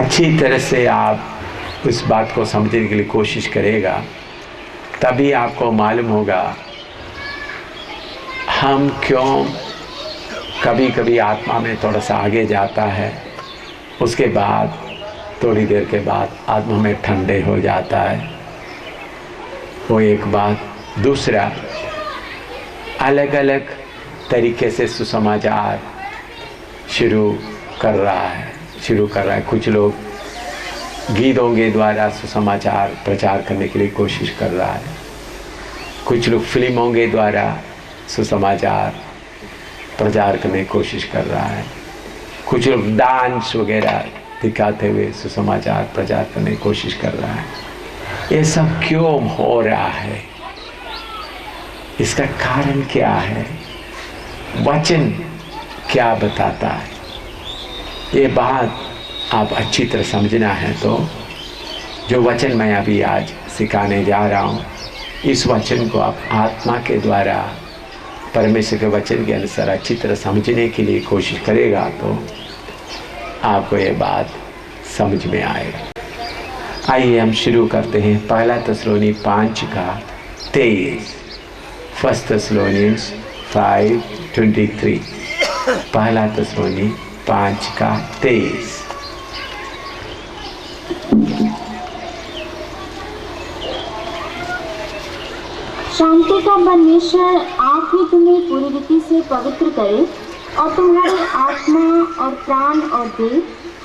अच्छी तरह से आप उस बात को समझने के लिए कोशिश करेगा, तभी आपको मालूम होगा हम क्यों कभी कभी आत्मा में थोड़ा सा आगे जाता है, उसके बाद थोड़ी देर के बाद आत्मा में ठंडे हो जाता है। वो एक बात। दूसरा, अलग अलग तरीके से सुसमाचार शुरू कर रहा है। कुछ लोग गीतों के द्वारा सुसमाचार प्रचार करने के लिए कोशिश कर रहा है, कुछ लोग फिल्मों के द्वारा सुसमाचार प्रचार करने की कोशिश कर रहा है, कुछ लोग डांस वगैरह दिखाते हुए सुसमाचार प्रचार करने की कोशिश कर रहा है। ये सब क्यों हो रहा है? इसका कारण क्या है? वचन क्या बताता है? ये बात आप अच्छी तरह समझना है तो जो वचन मैं अभी आज सिखाने जा रहा हूँ, इस वचन को आप आत्मा के द्वारा परमेश्वर के वचन के अनुसार अच्छी तरह समझने के लिए कोशिश करेगा तो आपको ये बात समझ में आएगा। आइए हम शुरू करते हैं। पहला थिस्सलुनी 5:23। फर्स्ट थिस्सलुनियंस 5:23। पहला थिस्सलुनी 5:23। शांति का परमेश्वर आप ही तुम्हें पूरी रीति से पवित्र करे और तुम्हारी आत्मा और प्राण और देह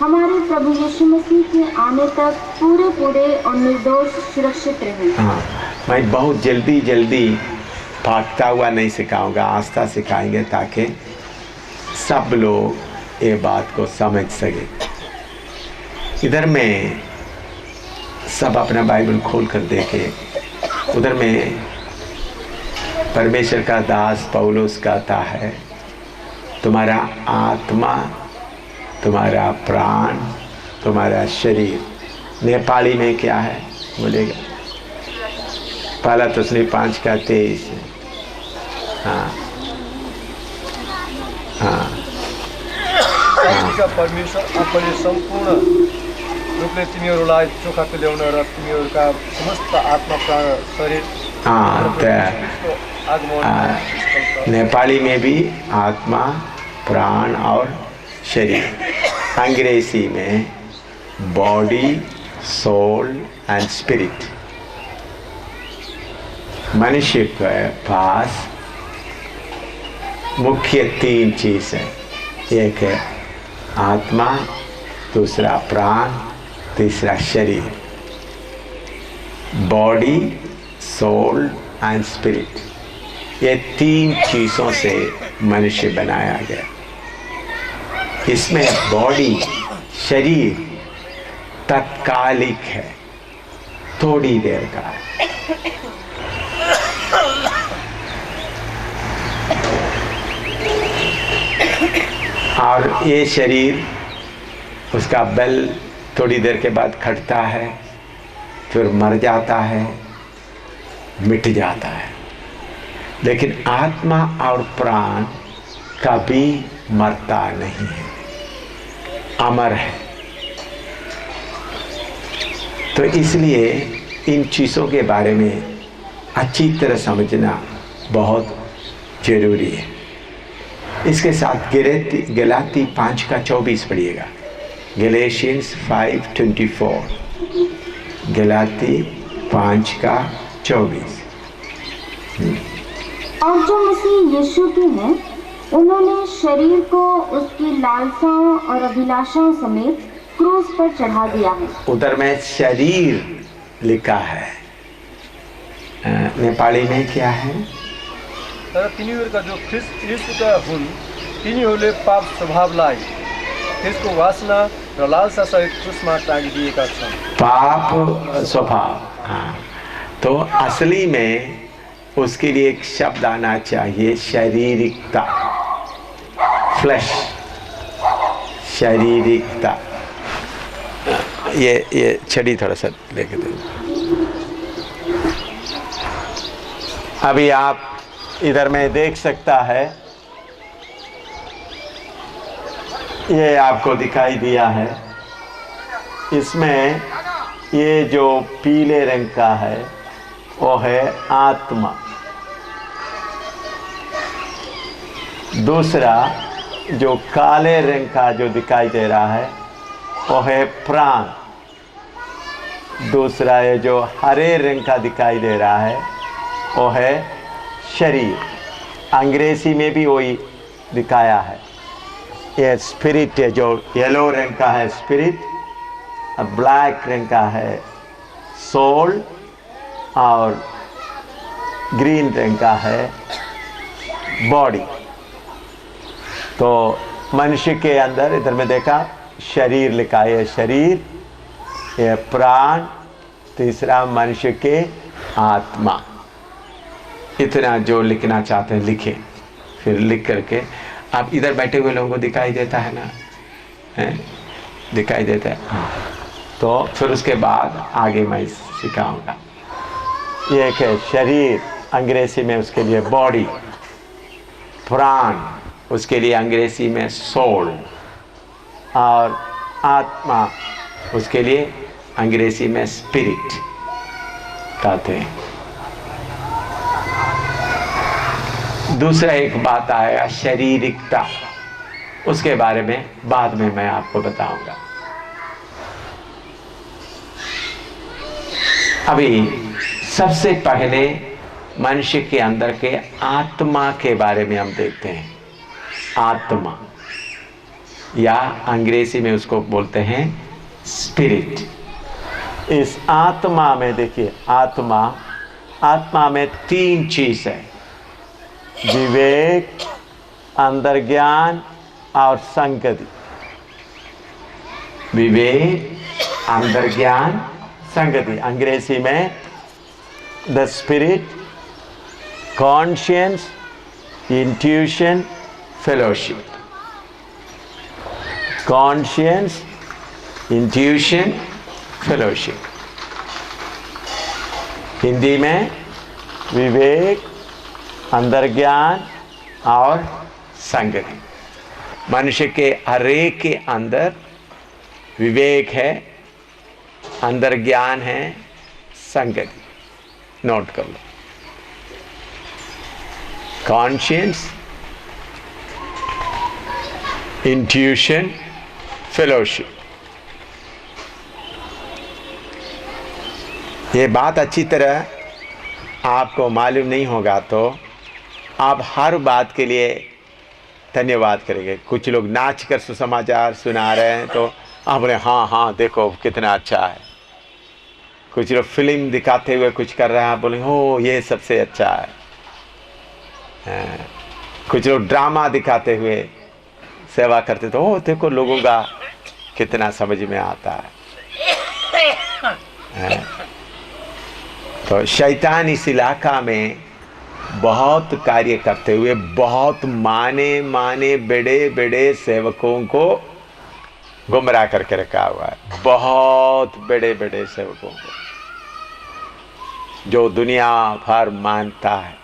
हमारे प्रभु यीशु मसीह के आने तक पूरे और निर्दोष सुरक्षित रहे। हाँ, मैं बहुत जल्दी भागता हुआ नहीं सिखाऊंगा, आस्था सिखाएंगे ताकि सब लोग ये बात को समझ सके। इधर में सब अपना बाइबल खोल कर देखे। उधर में परमेश्वर का दास पौलुस कहता है, तुम्हारा आत्मा, तुम्हारा प्राण, तुम्हारा शरीर। नेपाली में क्या है बोलेगा? पहला थिस्सलुनी 5:23। हाँ शान्तिका परमेश्वर आफूले सम्पूर्ण रूपले तिमीहरूलाई चोखा तुल्याउन र तिमीहरूका समस्त आत्मा प्राण शरीर नेपाली में भी आत्मा, प्राण और शरीर। अंग्रेजी में बॉडी, सोल एंड स्पिरिट। मनुष्य के पास मुख्य 3 चीज़ है। एक है आत्मा, दूसरा प्राण, तीसरा शरीर। बॉडी, सोल एंड स्पिरिट, ये 3 चीज़ों से मनुष्य बनाया गया। इसमें बॉडी, शरीर तत्कालिक है, थोड़ी देर का है। और ये शरीर, उसका बल थोड़ी देर के बाद घटता है, फिर मर जाता है, मिट जाता है। लेकिन आत्मा और प्राण कभी मरता नहीं है, अमर है। तो इसलिए इन चीज़ों के बारे में अच्छी तरह समझना बहुत जरूरी है। इसके साथ गलाती 5:24 पढ़िएगा। गैलेशियंस 5:24। गलाती 5:24। और जो मसीह यीशु के हैं, उन्होंने शरीर को उसकी लालसाओं और अभिलाषाओं समेत क्रूस पर चढ़ा दिया है। उधर में शरीर लिखा है, नेपाली में क्या है? तर तिनीहरूका जो ख्रिस्ट यीशुका हुन्, तिनीहरूले पाप स्वभावलाई त्यसको वासना र लालसा सहित क्रूसमा टाँगिदिएका छन्। पाप स्वभाव। हाँ, तो असली में उसके लिए एक शब्द आना चाहिए, शारीरिकता, फ्लैश, शारीरिकता। ये छड़ी थोड़ा सा लेके दे। अभी आप इधर में देख सकता है, ये आपको दिखाई दिया है। इसमें ये जो पीले रंग का है वो है आत्मा। दूसरा जो काले रंग का जो दिखाई दे रहा है वो है प्राण। दूसरा ये जो हरे रंग का दिखाई दे रहा है वो है शरीर। अंग्रेजी में भी वही दिखाया है। ये स्पिरिट है, जो येलो रंग का है स्पिरिट, ब्लैक रंग का है सोल, और ग्रीन रंग का है बॉडी। तो मनुष्य के अंदर इधर में देखा शरीर लिखा है, शरीर, ये प्राण, तीसरा मनुष्य के आत्मा। इतना जो लिखना चाहते हैं लिखें। फिर लिख करके आप इधर बैठे हुए लोगों को दिखाई देता है ना, है? दिखाई देता है। तो फिर उसके बाद आगे मैं सिखाऊंगा। ये एक है शरीर, अंग्रेजी में उसके लिए बॉडी, प्राण उसके लिए अंग्रेजी में सोल, और आत्मा उसके लिए अंग्रेजी में स्पिरिट कहते हैं। दूसरा एक बात आएगा शारीरिकता, उसके बारे में बाद में मैं आपको बताऊंगा। अभी सबसे पहले मनुष्य के अंदर के आत्मा के बारे में हम देखते हैं। आत्मा, या अंग्रेजी में उसको बोलते हैं स्पिरिट। इस आत्मा में देखिए, आत्मा में तीन चीज है, विवेक, अंतर्ज्ञान और संगति। विवेक, अंतर्ज्ञान, संगति। अंग्रेजी में the spirit, conscience, intuition, fellowship. Conscience, intuition, fellowship. Hindi में विवेक, अंतर्ज्ञान और संगति। मनुष्य के हरेक के अंदर विवेक है, अंतर्ज्ञान है, संगति। नोट कर लो। Conscience, intuition, fellowship. ये बात अच्छी तरह आपको मालूम नहीं होगा तो आप हर बात के लिए धन्यवाद करेंगे। कुछ लोग नाच कर सुसमाचार सुना रहे हैं तो आप बोले हाँ हाँ देखो कितना अच्छा है। कुछ लोग फिल्म दिखाते हुए कुछ कर रहे हैं, आप बोले हो ये सबसे अच्छा है। कुछ लोग ड्रामा दिखाते हुए सेवा करते तो देखो लोगों का कितना समझ में आता है। तो शैतान इस इलाका में बहुत कार्य करते हुए बहुत माने बड़े बड़े सेवकों को गुमराह करके रखा हुआ है। बहुत बड़े बड़े सेवकों को जो दुनिया भर मानता है।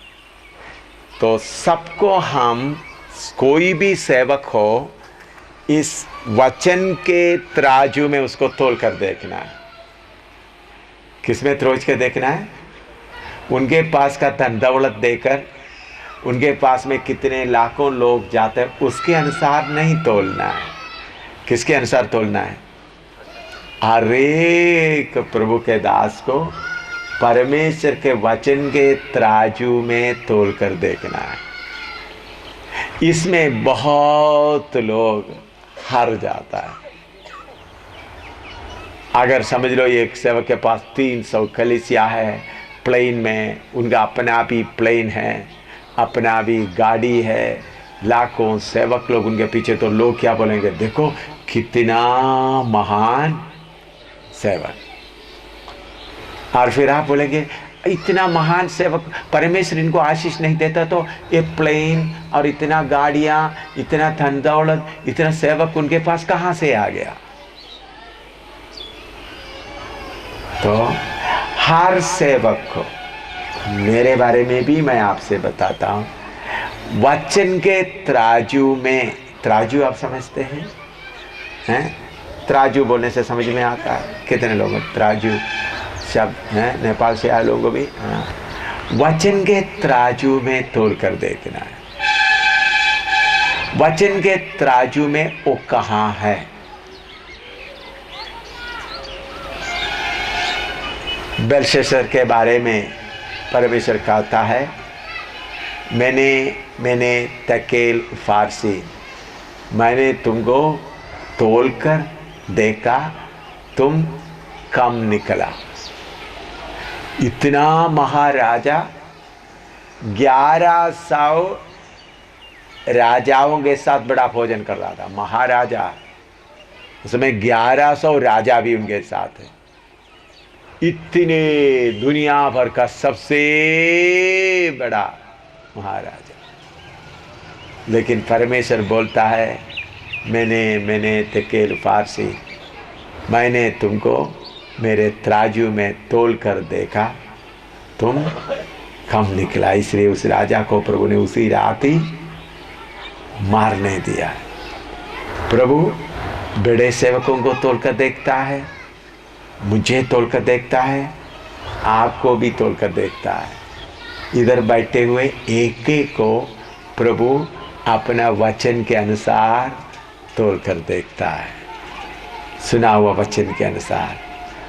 तो सबको हम, कोई भी सेवक हो, इस वचन के तराजू में उसको तोल कर देखना है। किसमें तरोज के देखना है? उनके पास का धन दौलत देकर उनके पास में कितने लाखों लोग जाते हैं उसके अनुसार नहीं तोलना है। किसके अनुसार तोलना है? हर एक प्रभु के दास को परमेश्वर के वचन के तराजू में तोल कर देखना है। इसमें बहुत लोग हार जाता है। अगर समझ लो एक सेवक के पास 300 कलीसिया है, प्लेन में उनका अपना भी प्लेन है, अपना भी गाड़ी है, लाखों सेवक लोग उनके पीछे, तो लोग क्या बोलेंगे? देखो कितना महान सेवक। और फिर आप बोलेंगे इतना महान सेवक, परमेश्वर इनको आशीष नहीं देता तो ये प्लेन और इतना गाड़ियाँ, इतना धन दौलत, इतना सेवक उनके पास कहाँ से आ गया? तो हर सेवक को, मेरे बारे में भी मैं आपसे बताता हूँ, वचन के तराजू में, तराजू आप समझते हैं? तराजू बोलने से समझ में आता है? कितने लोगों तराजू शब्द हैं, नेपाल से आए लोगों को भी? हाँ। वचन के तराजू में तोल कर देखना है। वचन के तराजू में वो कहाँ है? बेलशस्सर के बारे में परमेश्वर कहता है, मैंने तकेल फारसी, मैंने तुमको तोल कर देखा, तुम कम निकला। इतना महाराजा 1100 राजाओं के साथ बड़ा भोजन कर रहा था। महाराजा, उसमें 1100 राजा भी उनके साथ है। इतने दुनिया भर का सबसे बड़ा महाराजा, लेकिन परमेश्वर बोलता है, मैंने तकेल फारसी, मैंने तुमको मेरे तराजू में तोल कर देखा, तुम कम निकला। इसलिए उस राजा को प्रभु ने उसी रात ही मारने दिया। प्रभु बड़े सेवकों को तोल कर देखता है, मुझे तोल कर देखता है, आपको भी तोल कर देखता है। इधर बैठे हुए एक एक को प्रभु अपना वचन के अनुसार तोल कर देखता है, सुना हुआ वचन के अनुसार।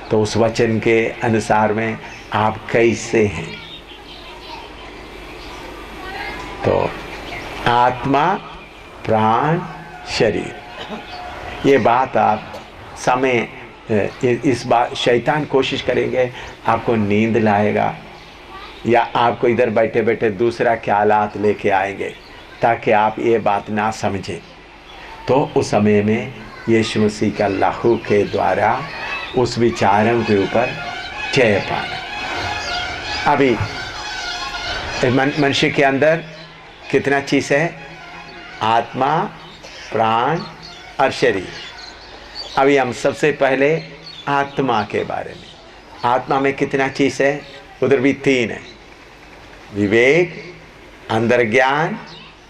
तो उस वचन के अनुसार में आप कैसे हैं? तो आत्मा, प्राण, शरीर, ये बात आप समय इस बात शैतान कोशिश करेंगे आपको नींद लाएगा, या आपको इधर बैठे बैठे दूसरा ख्यालात लेके आएंगे ताकि आप ये बात ना समझें। तो उस समय में यीशु मसीह का लहू के द्वारा उस विचारों के ऊपर जय पाना। अभी मनुष्य के अंदर कितना चीज़ है? आत्मा, प्राण और शरीर। अभी हम सबसे पहले आत्मा के बारे में। आत्मा में कितना चीज़ है? उधर भी 3 है, विवेक, अंदर ज्ञान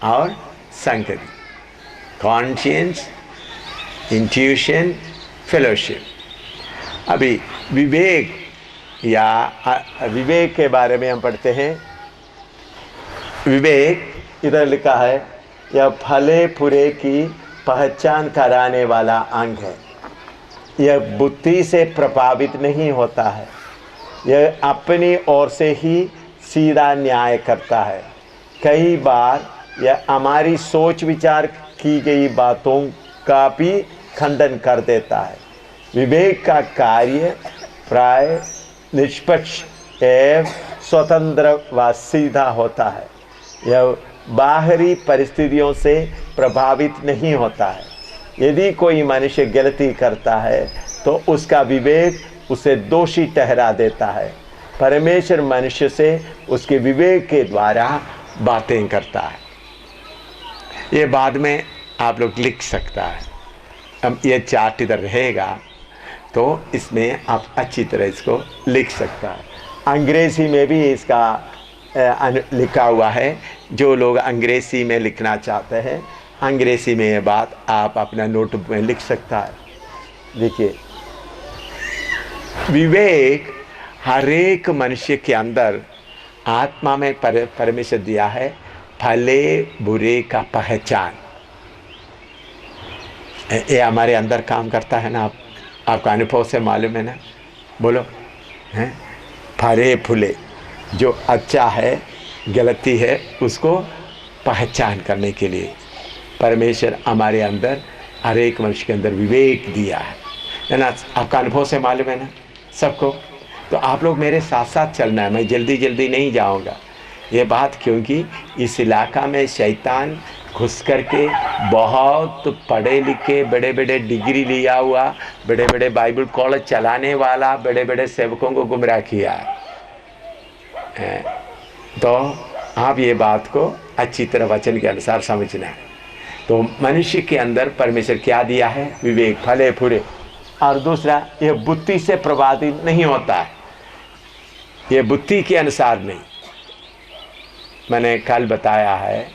और संगति, कॉन्शियंस, इंट्यूशन, फेलोशिप। अभी विवेक विवेक के बारे में हम पढ़ते हैं। विवेक इधर लिखा है, यह भले बुरे की पहचान कराने वाला अंग है। यह बुद्धि से प्रभावित नहीं होता है, यह अपनी ओर से ही सीधा न्याय करता है। कई बार यह हमारी सोच विचार की गई बातों का भी खंडन कर देता है। विवेक का कार्य प्राय निष्पक्ष एवं स्वतंत्र व सीधा होता है। यह बाहरी परिस्थितियों से प्रभावित नहीं होता है। यदि कोई मनुष्य गलती करता है तो उसका विवेक उसे दोषी ठहरा देता है। परमेश्वर मनुष्य से उसके विवेक के द्वारा बातें करता है। ये बाद में आप लोग लिख सकता है। अब ये चार्ट इधर रहेगा तो इसमें आप अच्छी तरह इसको लिख सकता है। अंग्रेज़ी में भी इसका लिखा हुआ है। जो लोग अंग्रेज़ी में लिखना चाहते हैं, अंग्रेज़ी में ये बात आप अपना नोटबुक में लिख सकता है। देखिए, विवेक हर एक मनुष्य के अंदर आत्मा में परमेश्वर दिया है, भले बुरे का पहचान। ये हमारे अंदर काम करता है ना, आपका अनुभव से मालूम है ना? बोलो, हैं? भले फुले, जो अच्छा है गलती है उसको पहचान करने के लिए परमेश्वर हमारे अंदर हर एक मनुष्य के अंदर विवेक दिया है ना? आपका अनुभव से मालूम है ना सबको? तो आप लोग मेरे साथ साथ चलना है, मैं जल्दी जल्दी नहीं जाऊंगा। ये बात क्योंकि इस इलाका में शैतान घुस करके बहुत पढ़े लिखे, बड़े बड़े डिग्री लिया हुआ, बड़े बड़े बाइबल कॉलेज चलाने वाला, बड़े बड़े सेवकों को गुमराह किया है। तो आप ये बात को अच्छी तरह वचन के अनुसार समझना है। तो मनुष्य के अंदर परमेश्वर क्या दिया है? विवेक, भले बुरे। और दूसरा, यह बुद्धि से प्रभावित नहीं होता है, यह बुद्धि के अनुसार नहीं। मैंने कल बताया है,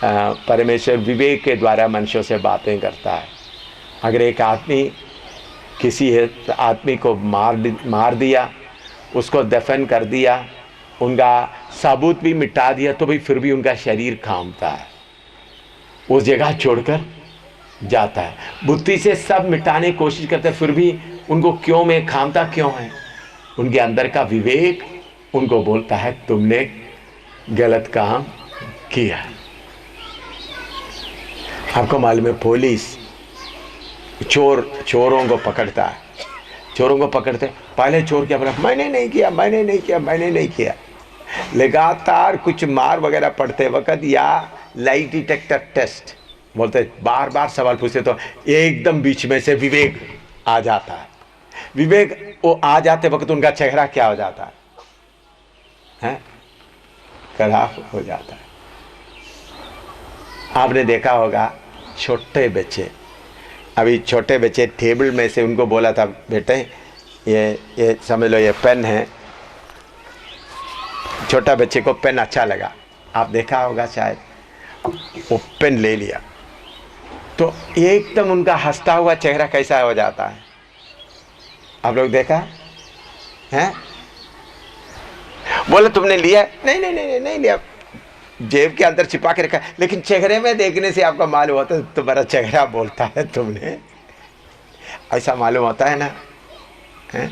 परमेश्वर विवेक के द्वारा मनुष्यों से बातें करता है। अगर एक आदमी किसी आदमी को मार दिया, उसको दफन कर दिया, उनका सबूत भी मिटा दिया, तो भाई फिर भी उनका शरीर कांपता है, उस जगह छोड़कर जाता है। बुद्धि से सब मिटाने की कोशिश करते हैं, फिर भी उनको क्यों में कांपता क्यों है? उनके अंदर का विवेक उनको बोलता है तुमने गलत काम किया। आपको मालूम है पुलिस चोरों को पकड़ता है, चोरों को पकड़ते पहले चोर क्या बोला, मैंने नहीं किया, मैंने नहीं किया, मैंने नहीं किया। लगातार कुछ मार वगैरह पड़ते वक्त या लाइट डिटेक्टर टेस्ट बोलते, बार बार सवाल पूछते तो एकदम बीच में से विवेक आ जाता है। विवेक वो आ जाते वक्त उनका चेहरा क्या हो जाता है? खराब हो जाता है। आपने देखा होगा छोटे बच्चे, अभी छोटे बच्चे टेबल में से उनको बोला था बेटे ये समझ लो ये पेन है, छोटा बच्चे को पेन अच्छा लगा, आप देखा होगा शायद, वो पेन ले लिया तो एकदम उनका हंसता हुआ चेहरा कैसा हो जाता है? आप लोग देखा है? बोले तुमने लिया? नहीं नहीं नहीं नहीं लिया, जेब के अंदर छिपा के रखा, लेकिन चेहरे में देखने से आपका मालूम होता है, तुम्हारा चेहरा बोलता है तुमने, ऐसा मालूम होता है ना? है?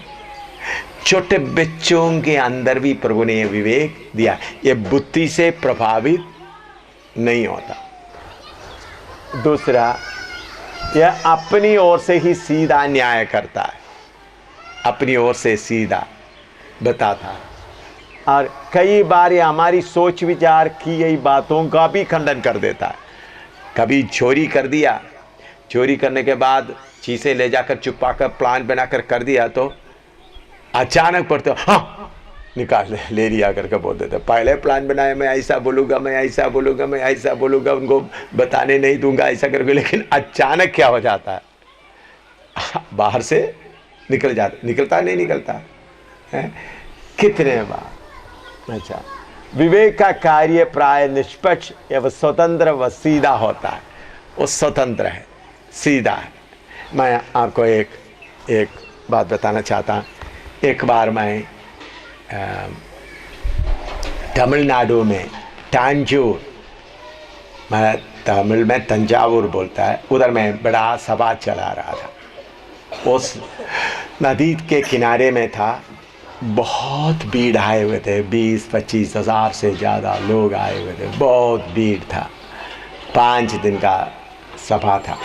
छोटे बच्चों के अंदर भी प्रभु ने ये विवेक दिया, ये बुद्धि से प्रभावित नहीं होता। दूसरा, यह अपनी ओर से ही सीधा न्याय करता है, अपनी ओर से सीधा बताता है, और कई बार ये हमारी सोच विचार की गई बातों का भी खंडन कर देता है। कभी चोरी कर दिया, चोरी करने के बाद चीज़ें ले जाकर छुपा कर प्लान बनाकर कर दिया, तो अचानक पढ़ते हाँ निकाल ले लिया करके बोल देते, पहले प्लान बनाया मैं ऐसा बोलूँगा, मैं ऐसा बोलूँगा, मैं ऐसा बोलूँगा, उनको बताने नहीं दूंगा ऐसा करके, लेकिन अचानक क्या हो जाता है? बाहर से निकल जाता, निकलता नहीं निकलता है कितने बार। अच्छा, विवेक का कार्य प्राय निष्पक्ष एवं स्वतंत्र व सीधा होता है, वो स्वतंत्र है, सीधा है। मैं आपको एक बात बताना चाहता हूँ। एक बार मैं तमिलनाडु में तंजूर, मैं तमिल में तंजावुर बोलता है, उधर मैं बड़ा सभा चला रहा था। उस नदी के किनारे में था, बहुत भीड़ आए हुए थे, 20-25 हज़ार से ज़्यादा लोग आए हुए थे, बहुत भीड़ था। 5 दिन का सभा था,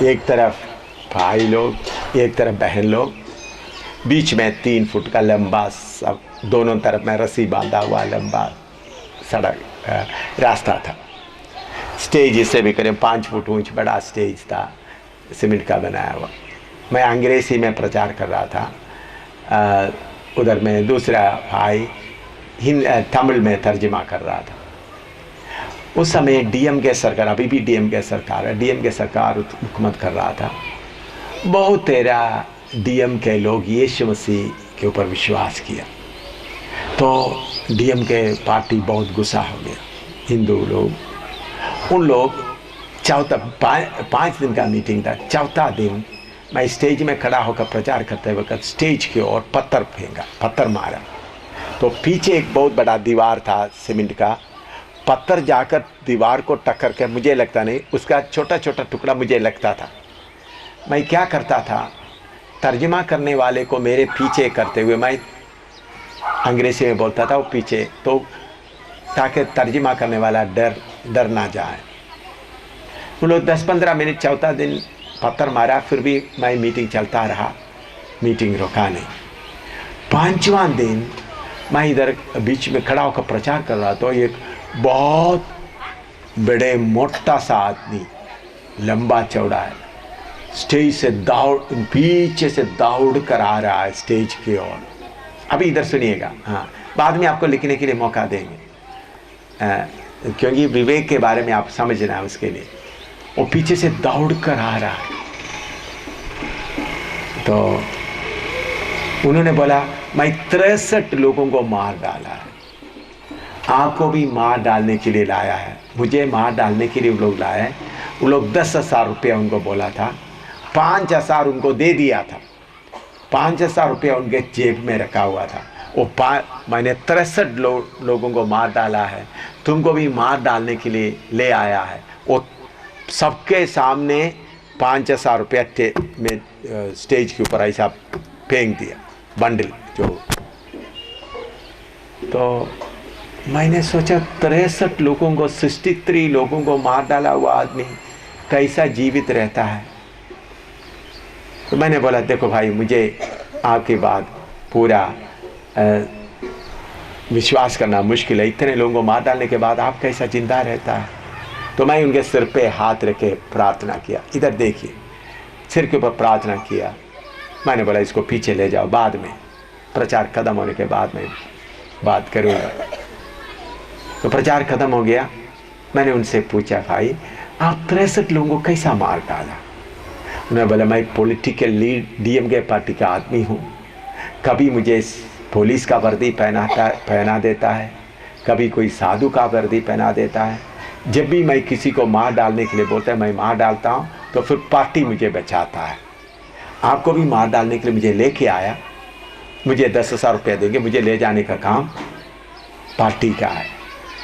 एक तरफ भाई लोग, एक तरफ बहन लोग, बीच में 3 फुट का लंबा सब, दोनों तरफ में रस्सी बांधा हुआ लंबा सड़क रास्ता था। स्टेज इससे भी करीब 5 फुट ऊंच बड़ा स्टेज था, सीमेंट का बनाया हुआ। मैं अंग्रेजी में प्रचार कर रहा था, उधर में दूसरा भाई तमिल में तर्जुमा कर रहा था। उस समय डीएमके सरकार, अभी भी डीएमके सरकार है, डीएमके सरकार हुकूमत कर रहा था। बहुत तेरा डीएमके लोग यीशु मसीह के ऊपर विश्वास किया, तो डीएमके पार्टी बहुत गुस्सा हो गया। हिंदू लोग, उन लोग चौथा 5 दिन का मीटिंग था, चौथा दिन मैं स्टेज में खड़ा होकर प्रचार करते वक्त स्टेज की ओर पत्थर फेंका, पत्थर मारा, तो पीछे एक बहुत बड़ा दीवार था सीमेंट का, पत्थर जाकर दीवार को टक्कर के, मुझे लगता नहीं, उसका छोटा छोटा टुकड़ा मुझे लगता था। मैं क्या करता था, तर्जुमा करने वाले को मेरे पीछे करते हुए मैं अंग्रेजी में बोलता था, वो पीछे, तो ताकि तर्जुमा करने वाला डर ना जाए। वो लोग 10-15 मिनट चौथा दिन पत्थर मारा, फिर भी मैं मीटिंग चलता रहा, मीटिंग रोका नहीं। 5वां दिन मैं इधर बीच में खड़ा होकर प्रचार कर रहा, तो एक बहुत बड़े मोटा सा आदमी, लंबा चौड़ा है, स्टेज से पीछे से दौड़ कर आ रहा है स्टेज की ओर। अभी इधर सुनिएगा, हाँ, बाद में आपको लिखने के लिए मौका देंगे, क्योंकि विवेक के बारे में आप समझना है, उसके लिए वो पीछे से दौड़ कर आ रहा है। तो उन्होंने बोला, मैं 63 लोगों को मार डाला है, आपको भी मार डालने के लिए लाया है, मुझे मार डालने के लिए वो लोग लाए हैं। वो लोग 10,000 रुपया उनको बोला था, 5,000 उनको दे दिया था। 5,000 रुपया उनके जेब में रखा हुआ था। वो मैंने 63 लोगों को मार डाला है, तुमको भी मार डालने के लिए ले आया है। वो सबके सामने 5,000 रुपया में स्टेज के ऊपर ऐसा फेंक दिया, बंडल जो। तो मैंने सोचा 63 लोगों को, 63 लोगों को मार डाला हुआ आदमी कैसा जीवित रहता है। तो मैंने बोला देखो भाई, मुझे आपकी बात पूरा विश्वास करना मुश्किल है, इतने लोगों को मार डालने के बाद आप कैसा जिंदा रहता है। तो मैं उनके सिर पे हाथ रख के प्रार्थना किया, इधर देखिए, सिर के ऊपर प्रार्थना किया। मैंने बोला इसको पीछे ले जाओ, बाद में प्रचार खत्म होने के बाद में बात करूँगा। तो प्रचार खत्म हो गया। मैंने उनसे पूछा भाई आप 63 लोगों को कैसा मार डाला। उन्होंने बोला मैं पॉलिटिकल लीड डीएमके पार्टी का आदमी हूँ, कभी मुझे पुलिस का वर्दी पहना देता है, कभी कोई साधु का वर्दी पहना देता है। जब भी मैं किसी को मार डालने के लिए बोलता है मैं मार डालता हूँ, तो फिर पार्टी मुझे बचाता है। आपको भी मार डालने के लिए मुझे लेके आया, मुझे 10,000 रुपया देंगे, मुझे ले जाने का काम पार्टी का है,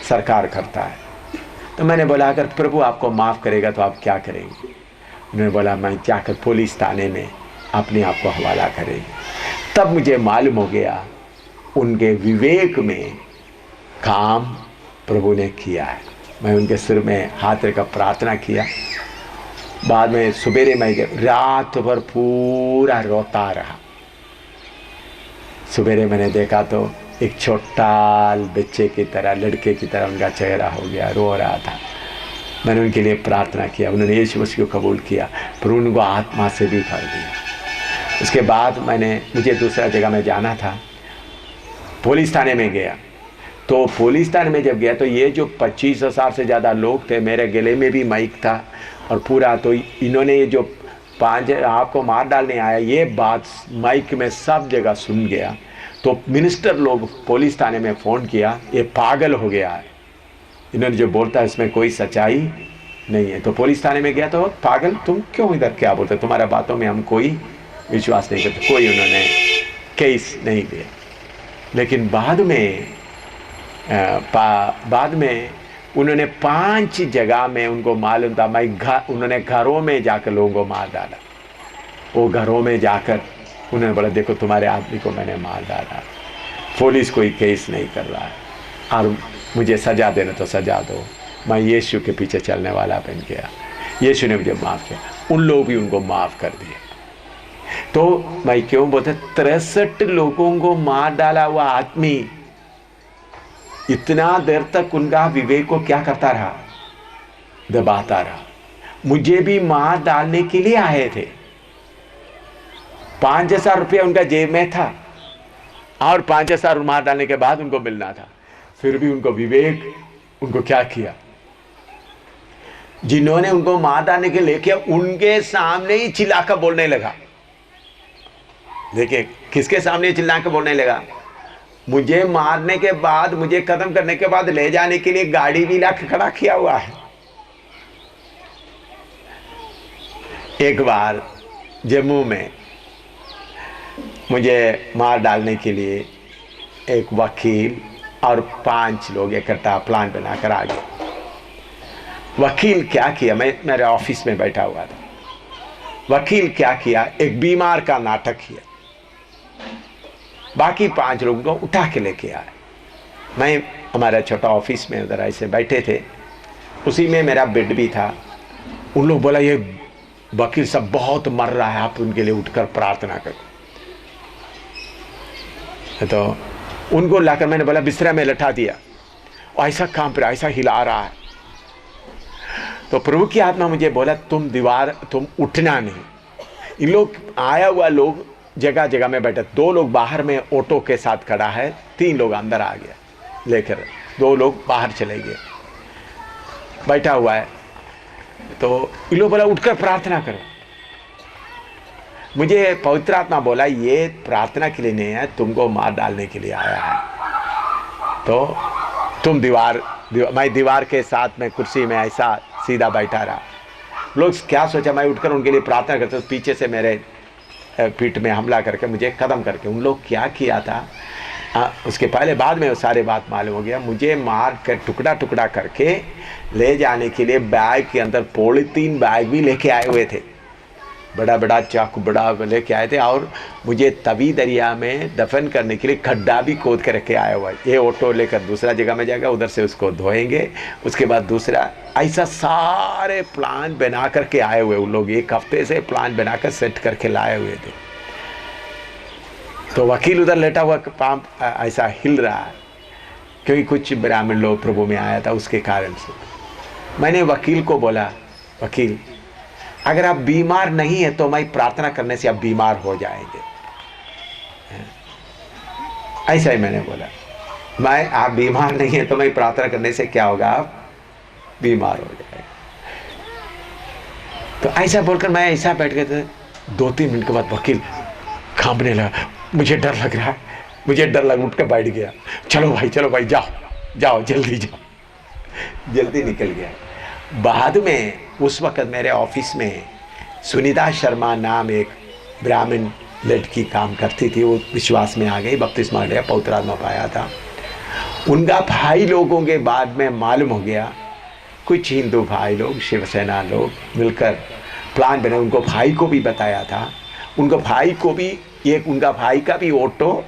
सरकार करता है। तो मैंने बोला अगर प्रभु आपको माफ़ करेगा तो आप क्या करेंगे। उन्होंने बोला मैं जाकर पुलिस थाने में अपने आप को हवाला करेंगे। तब मुझे मालूम हो गया उनके विवेक में काम प्रभु ने किया है। मैं उनके सिर में हाथ रखकर प्रार्थना किया। बाद में सवेरे मैं रात भर पूरा रोता रहा। सवेरे मैंने देखा तो एक छोटा बच्चे की तरह, लड़के की तरह उनका चेहरा हो गया, रो रहा था। मैंने उनके लिए प्रार्थना किया, उन्होंने यीशु मसीह को कबूल किया, पर उनको आत्मा से भी भर दिया। उसके बाद मुझे दूसरा जगह में जाना था, पुलिस थाने में गया। तो पुलिस थाने में जब गया तो ये जो 25,000 से ज़्यादा लोग थे, मेरे गले में भी माइक था और पूरा, तो इन्होंने ये जो 5 आपको मार डालने आया ये बात माइक में सब जगह सुन गया। तो मिनिस्टर लोग पुलिस थाने में फ़ोन किया, ये पागल हो गया है, इन्होंने जो बोलता है इसमें कोई सच्चाई नहीं है। तो पुलिस थाने में गया तो पागल तुम क्यों इधर क्या बोलते, तुम्हारे बातों में हम कोई विश्वास नहीं करते। कोई उन्होंने केस नहीं लिया। लेकिन बाद में उन्होंने 5 जगह में उनको मालूम था, उन्होंने घरों में जाकर लोगों को मार डाला। वो घरों में जाकर उन्होंने बोला देखो तुम्हारे आदमी को मैंने मार डाला, पुलिस कोई केस नहीं कर रहा है और मुझे सज़ा देना तो सज़ा दो। मैं यीशु के पीछे चलने वाला बन गया, यीशु ने मुझे माफ़ किया। उन लोग भी उनको माफ़ कर दिए। तो मैं क्यों बोलता, 63 लोगों को मार डाला हुआ आदमी इतना देर तक उनका विवेक को क्या करता रहा, दबाता रहा। मुझे भी मार डालने के लिए आए थे, 5,000 रुपया उनका जेब में था और 5,000 मार डालने के बाद उनको मिलना था। फिर भी उनको विवेक, उनको क्या किया, जिन्होंने उनको मार डालने के लिए किया उनके सामने ही चिल्लाकर बोलने लगा। देखिए किसके सामने चिल्लाकर बोलने लगा, मुझे मारने के बाद, मुझे खत्म करने के बाद ले जाने के लिए गाड़ी भी ला खड़ा किया हुआ है। एक बार जम्मू में मुझे मार डालने के लिए एक वकील और 5 लोग इकट्ठा प्लान बनाकर आ गए। वकील क्या किया, मैं मेरे ऑफिस में बैठा हुआ था, वकील क्या किया, एक बीमार का नाटक किया, बाकी 5 लोगों को उठा के लेके आए। मैं हमारा छोटा ऑफिस में उधर ऐसे बैठे थे, उसी में मेरा बेड भी था। उन लोग बोला ये वकील सब बहुत मर रहा है, आप उनके लिए उठकर प्रार्थना करो। तो उनको लाकर मैंने बोला बिस्तरा में लटा दिया, और ऐसा काम पर ऐसा हिला रहा है। तो प्रभु की आत्मा मुझे बोला तुम उठना नहीं। इन लोग आया हुआ लोग जगह जगह में बैठे, 2 लोग बाहर में ऑटो के साथ खड़ा है, 3 लोग अंदर आ गया लेकर, 2 लोग बाहर चले गए, बैठा हुआ है। तो इन लोग बोला उठकर प्रार्थना करो। मुझे पवित्र आत्मा बोला ये प्रार्थना के लिए नहीं है, तुमको मार डालने के लिए आया है। तो तुम मैं दीवार के साथ में कुर्सी में ऐसा सीधा बैठा रहा। लोग क्या सोचा, मैं उठकर उनके लिए प्रार्थना करता, तो पीछे से मेरे पीठ में हमला करके मुझे ख़त्म करके, उन लोग क्या किया था उसके पहले बाद में वो सारे बात मालूम हो गया। मुझे मार कर टुकड़ा टुकड़ा करके ले जाने के लिए बैग के अंदर पॉलीथीन बैग भी लेके आए हुए थे, बड़ा बड़ा चाकू बड़ा लेके आए थे, और मुझे तवी दरिया में दफन करने के लिए खड्डा भी खोद के रखे आया हुआ है। ये ऑटो लेकर दूसरा जगह में जाएगा, उधर से उसको धोएंगे, उसके बाद दूसरा, ऐसा सारे प्लान बना करके आए हुए उन लोग। 1 हफ्ते से प्लान बनाकर सेट करके लाए हुए थे। तो वकील उधर लेटा हुआ पाँव ऐसा हिल रहा है, क्योंकि कुछ ब्राह्मण लोग प्रभु में आया था उसके कारण से। मैंने वकील को बोला, वकील अगर आप बीमार नहीं है तो मैं प्रार्थना करने से आप बीमार हो जाएंगे। ऐसा ही मैंने बोला, मैं आप बीमार नहीं है तो मैं प्रार्थना करने से क्या होगा, आप बीमार हो जाएंगे। तो ऐसा बोलकर मैं ऐसा बैठ गया था। 2-3 मिनट के बाद वकील कांपने लगा, मुझे डर लग रहा है, मुझे डर लग, उठ कर बैठ गया। चलो भाई जाओ जाओ जल्दी जाओ। जल्दी निकल गया। बाद में उस वक़्त मेरे ऑफिस में सुनीता शर्मा नाम एक ब्राह्मण लड़की काम करती थी। वो विश्वास में आ गई, बपतिस्मा लिया, पवित्र आत्मा पाया था। उनका भाई लोगों के बाद में मालूम हो गया, कुछ हिंदू भाई लोग, शिवसेना लोग मिलकर प्लान बना। उनको भाई को भी बताया था, उनको भाई को भी, एक उनका भाई का भी ऑटो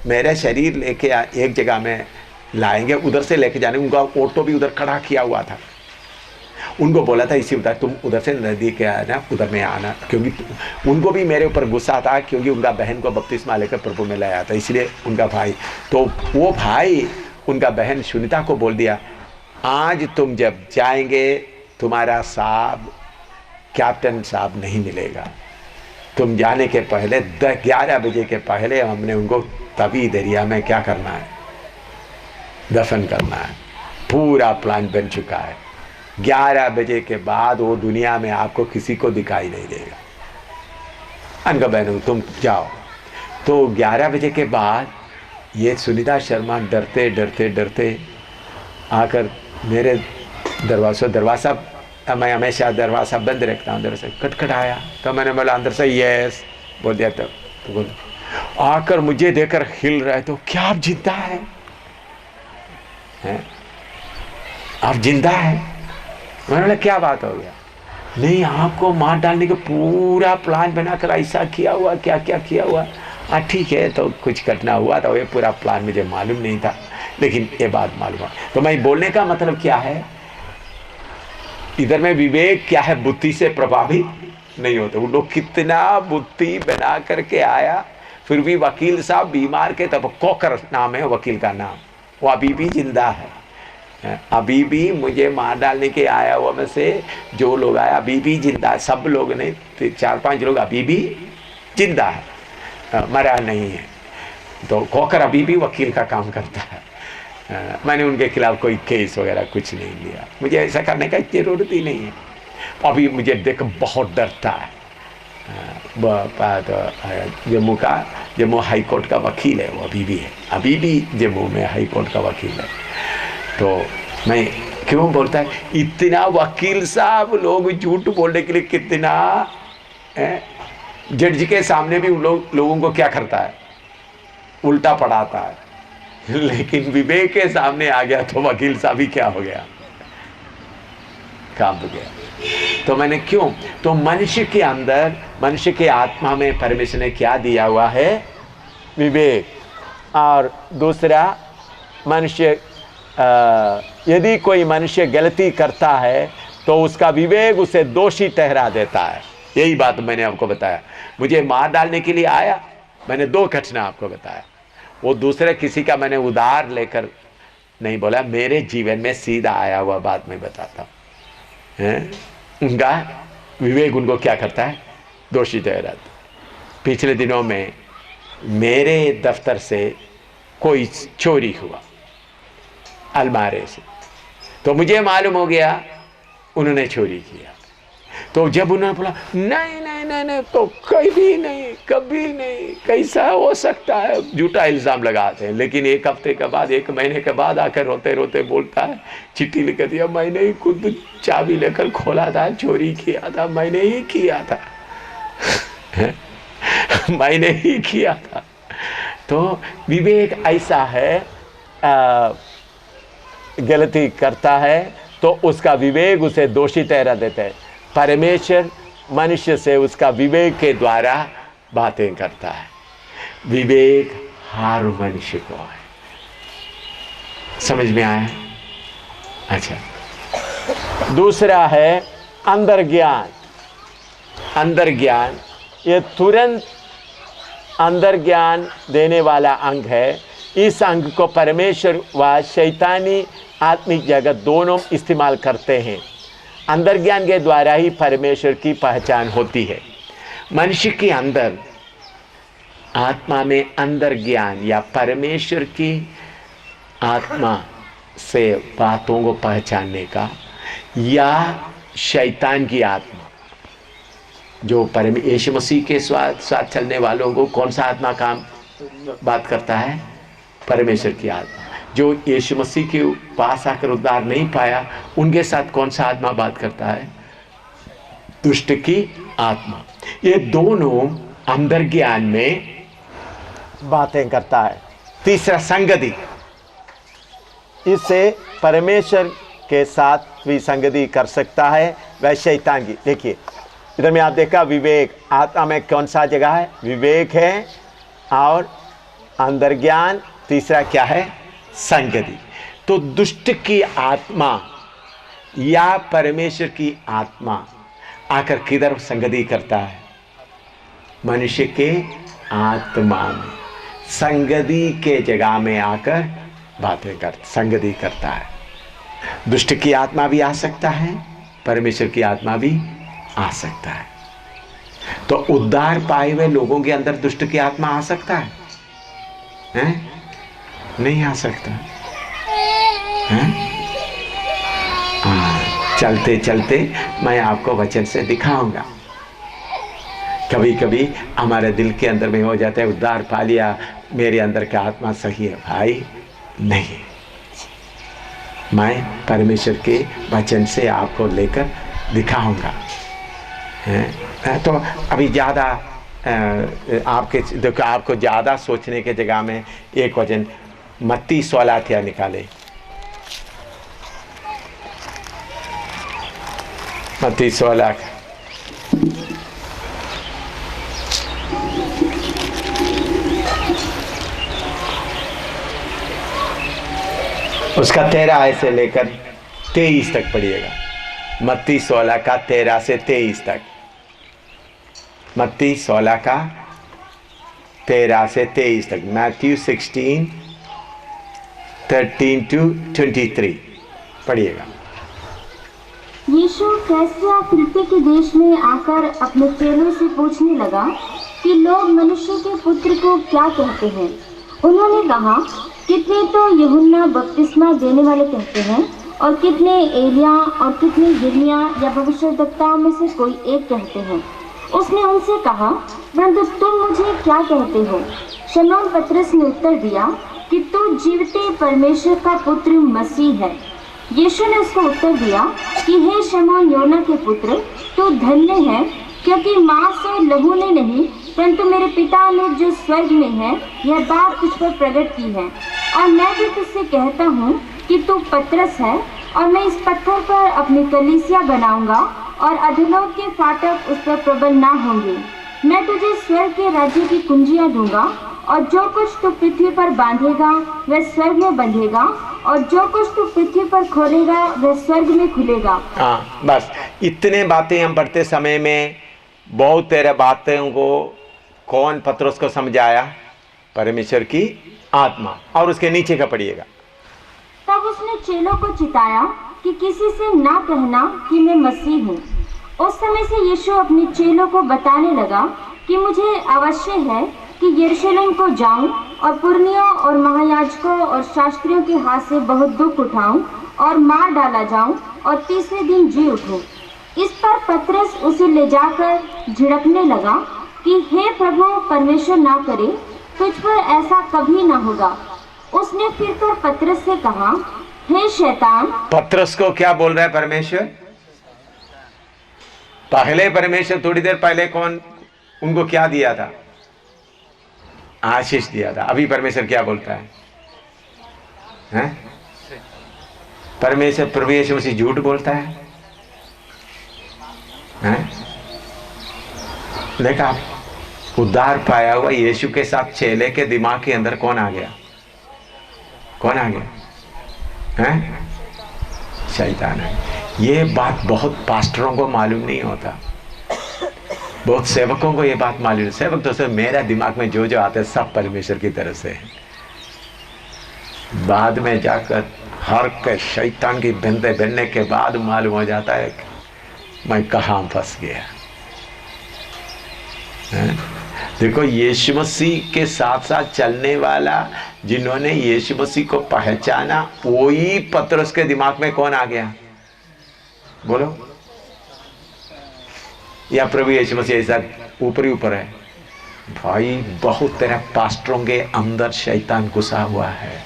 मेरा शरीर लेके एक जगह में लाएंगे, उधर से लेके जाने। उनका ऑटो भी उधर खड़ा किया हुआ था। उनको बोला था इसी उधर, तुम उधर से नदी के आना, उधर में आना, क्योंकि उनको भी मेरे ऊपर गुस्सा था, क्योंकि उनका बहन को बपतिस्मा लेकर प्रभु में लाया था, इसलिए उनका भाई। तो वो भाई उनका बहन सुनीता को बोल दिया, आज तुम जब जाएंगे तुम्हारा साहब कैप्टन साहब नहीं मिलेगा, तुम जाने के पहले 11 बजे के पहले हमने उनको तवी दरिया में क्या करना है, दफन करना है। पूरा प्लान बन चुका है। 11 बजे के बाद वो दुनिया में आपको किसी को दिखाई नहीं देगा। अनका बहनों तुम जाओ। तो 11 बजे के बाद ये सुनीता शर्मा डरते डरते डरते आकर मेरे दरवाज़ा मैं हमेशा दरवाज़ा बंद रखता हूँ, अंदर से खटखटाया। तो मैंने बोला अंदर से यस बोल दिया। तो बोल आकर मुझे देखकर हिल रहा है, तो क्या आप जिंदा हैं? आप जिंदा हैं? मैंने बोला क्या बात हो गया? नहीं, आपको मार डालने का पूरा प्लान बनाकर ऐसा किया हुआ, क्या क्या किया हुआ। हाँ ठीक है, तो कुछ घटना हुआ था, ये पूरा प्लान मुझे मालूम नहीं था, लेकिन ये बात मालूम हुआ। तो मैं बोलने का मतलब क्या है, इधर में विवेक क्या है, बुद्धि से प्रभावित नहीं होते। वो लोग कितना बुद्धि बना करके आया, फिर भी वकील साहब बीमार के, तब कोकर नाम है वकील का नाम, वो अभी भी जिंदा है। अभी भी मुझे मार डालने के आया हुआ में से जो लोग आया अभी भी जिंदा है। सब लोग नहीं, 4-5 लोग अभी भी जिंदा है, मरा नहीं है। तो कोकर अभी भी वकील का काम करता है। मैंने उनके खिलाफ कोई केस वगैरह कुछ नहीं लिया, मुझे ऐसा करने का ज़रूरत ही नहीं है। अभी मुझे देख बहुत डरता है। जम्मू हाई कोर्ट का वकील है, वो अभी भी है, अभी भी जम्मू में हाई कोर्ट का वकील है। तो मैं क्यों बोलता है, इतना वकील साहब लोग झूठ बोलने के लिए कितना जज के सामने भी उन लोगों को क्या करता है, उल्टा पढ़ाता है। लेकिन विवेक के सामने आ गया तो वकील साहब ही क्या हो गया, कांप गया। तो मैंने क्यों, तो मनुष्य के अंदर, मनुष्य के आत्मा में परमेश्वर ने क्या दिया हुआ है, विवेक। और दूसरा, मनुष्य यदि कोई मनुष्य गलती करता है तो उसका विवेक उसे दोषी ठहरा देता है। यही बात मैंने आपको बताया। मुझे मार डालने के लिए आया, मैंने 2 घटना आपको बताया। वो दूसरे किसी का मैंने उधार लेकर नहीं बोला, मेरे जीवन में सीधा आया हुआ बात मैं बताता हूँ। उनका विवेक उनको क्या करता है, दोषी ठहराता। पिछले दिनों में मेरे दफ्तर से कोई चोरी हुआ अलमारे से, तो मुझे मालूम हो गया उन्होंने चोरी किया। तो जब उन्होंने बोला नहीं नहीं नहीं नहीं, तो कभी नहीं, कभी नहीं, कैसा हो सकता है, झूठा इल्ज़ाम लगाते हैं। लेकिन एक हफ्ते के बाद, एक महीने के बाद आकर रोते रोते बोलता है, चिट्ठी लिख दिया, मैंने ही खुद चाबी लेकर खोला था, चोरी किया था, मैंने ही किया था मैंने ही किया था। तो विवेक ऐसा है, गलती करता है तो उसका विवेक उसे दोषी ठहरा देता है। परमेश्वर मनुष्य से उसका विवेक के द्वारा बातें करता है। विवेक हर मनुष्य को है। समझ में आया? अच्छा, दूसरा है अंतर ज्ञान। अंतर ज्ञान ये तुरंत अंतर ज्ञान देने वाला अंग है। इस अंग को परमेश्वर व शैतानी आत्मिक जगत दोनों इस्तेमाल करते हैं। अंतर ज्ञान के द्वारा ही परमेश्वर की पहचान होती है। मनुष्य के अंदर आत्मा में अंतर ज्ञान या परमेश्वर की आत्मा से बातों को पहचानने का, या शैतान की आत्मा, जो यीशु मसीह के साथ चलने वालों को कौन सा आत्मा काम बात करता है? परमेश्वर की आत्मा। जो यीशु मसीह के पास आकर उद्धार नहीं पाया, उनके साथ कौन सा आत्मा बात करता है? दुष्ट की आत्मा। ये दोनों अंतर ज्ञान में बातें करता है। तीसरा संगति, इससे परमेश्वर के साथ भी संगति कर सकता है, वह शैतान की। देखिए इधर में आप देखा, विवेक आत्मा में कौन सा जगह है? विवेक है और अंतर ज्ञान, तीसरा क्या है? संगति। तो दुष्ट की आत्मा या परमेश्वर की आत्मा आकर किधर संगति करता है? मनुष्य के आत्मा में संगति के जगह में आकर बातें कर संगति करता है। दुष्ट की आत्मा भी आ सकता है, परमेश्वर की आत्मा भी आ सकता है। तो उद्धार पाए हुए लोगों के अंदर दुष्ट की आत्मा आ सकता है? हैं? नहीं आ सकता है? चलते चलते मैं आपको वचन से दिखाऊंगा। कभी कभी हमारे दिल के अंदर में हो जाता है, उद्धार पा लिया, मेरे अंदर का आत्मा सही है। भाई नहीं, मैं परमेश्वर के वचन से आपको लेकर दिखाऊंगा। तो अभी ज़्यादा आपको ज़्यादा सोचने के जगह में एक वचन मत्ती 16 निकाले। मत्ती 16 उसका 13 से लेकर 23 तक पढ़िएगा। मत्ती 16 का 13 से 23 तक। मत्ती 16 का 13 से 23 तक। मैथ्यू 16 13 to 23 पढ़िएगा। यीशु कैसरिया फिलिप्पी के देश में आकर अपने चेलों से पूछने लगा कि लोग मनुष्य के पुत्र को क्या कहते हैं। उन्होंने कहा, कितने तो यूहन्ना बपतिस्मा देने वाले कहते हैं, और कितने एलिया, और कितने यिर्मयाह या भविष्यद्वक्ताओं में से कोई एक कहते हैं। उसने उनसे कहा, परंतु तुम मुझे क्या कहते हो? शमौन पतरस ने उत्तर दिया कि तू जीवते परमेश्वर का पुत्र मसीह है। यीशु ने उसको उत्तर दिया कि हे शमौन योना के पुत्र, तू धन्य है, क्योंकि मांस और लहू ने नहीं, परंतु मेरे पिता ने जो स्वर्ग में है यह बात तुझ पर प्रकट की है। और मैं भी तुझसे कहता हूँ कि तू पतरस है, और मैं इस पत्थर पर अपनी कलीसिया बनाऊंगा, और अधोलोक के फाटक उस पर प्रबल ना होंगे। मैं तुझे स्वर्ग के राज्य की कुंजियां दूंगा, और जो कुछ तू पृथ्वी पर बांधेगा वह स्वर्ग में बंधेगा, और जो कुछ तू पृथ्वी पर खोलेगा वह स्वर्ग में खुलेगा। हाँ, बस इतने बातें हम पढ़ते समय में बहुत तेरे बातों को कौन पतरस को समझाया? परमेश्वर की आत्मा। और उसके नीचे का पढ़िएगा। तब उसने चेलों को चिताया कि किसी से ना कहना कि मैं मसीह हूँ। उस समय से यीशु अपने चेलों को बताने लगा कि मुझे अवश्य है कि यरूशलेम को जाऊं, और पुरनियों और महायाजकों और शास्त्रियों के हाथ से बहुत दुख उठाऊं, और मार डाला जाऊं, और तीसरे दिन जी उठूं। इस पर पतरस उसे ले जाकर झिड़कने लगा कि हे प्रभु, परमेश्वर ना करे, तुझ पर ऐसा कभी ना होगा। उसने फिर कर पतरस से कहा, हे शैतान। पतरस को क्या बोल रहा है परमेश्वर? पहले परमेश्वर थोड़ी देर पहले कौन उनको क्या दिया था? आशीष दिया था। अभी परमेश्वर क्या बोलता है? परमेश्वर प्रभु यीशु मसीह झूठ बोलता है? देखा, उद्धार पाया हुआ यीशु के साथ चेले के दिमाग के अंदर कौन आ गया? कौन आ गया? शैतान है। ये बात बहुत पास्टरों को मालूम नहीं होता, बहुत सेवकों को ये बात मालूम है। सेवक तो सिर्फ मेरा दिमाग में जो जो आते हैं सब परमेश्वर की तरफ से है। बाद में जाकर हर के शैतान की बंदे बनने के बाद मालूम हो जाता है कि मैं कहाँ फंस गया। देखो, यीशु मसीह के साथ साथ चलने वाला, जिन्होंने यीशु मसीह को पहचाना, वही पतरस के दिमाग में कौन आ गया? बोलो। या प्रभु यीशु मसीह ऐसा ऊपर ही ऊपर है? भाई, बहुत तेरा पास्टरों के अंदर शैतान घुसा हुआ है,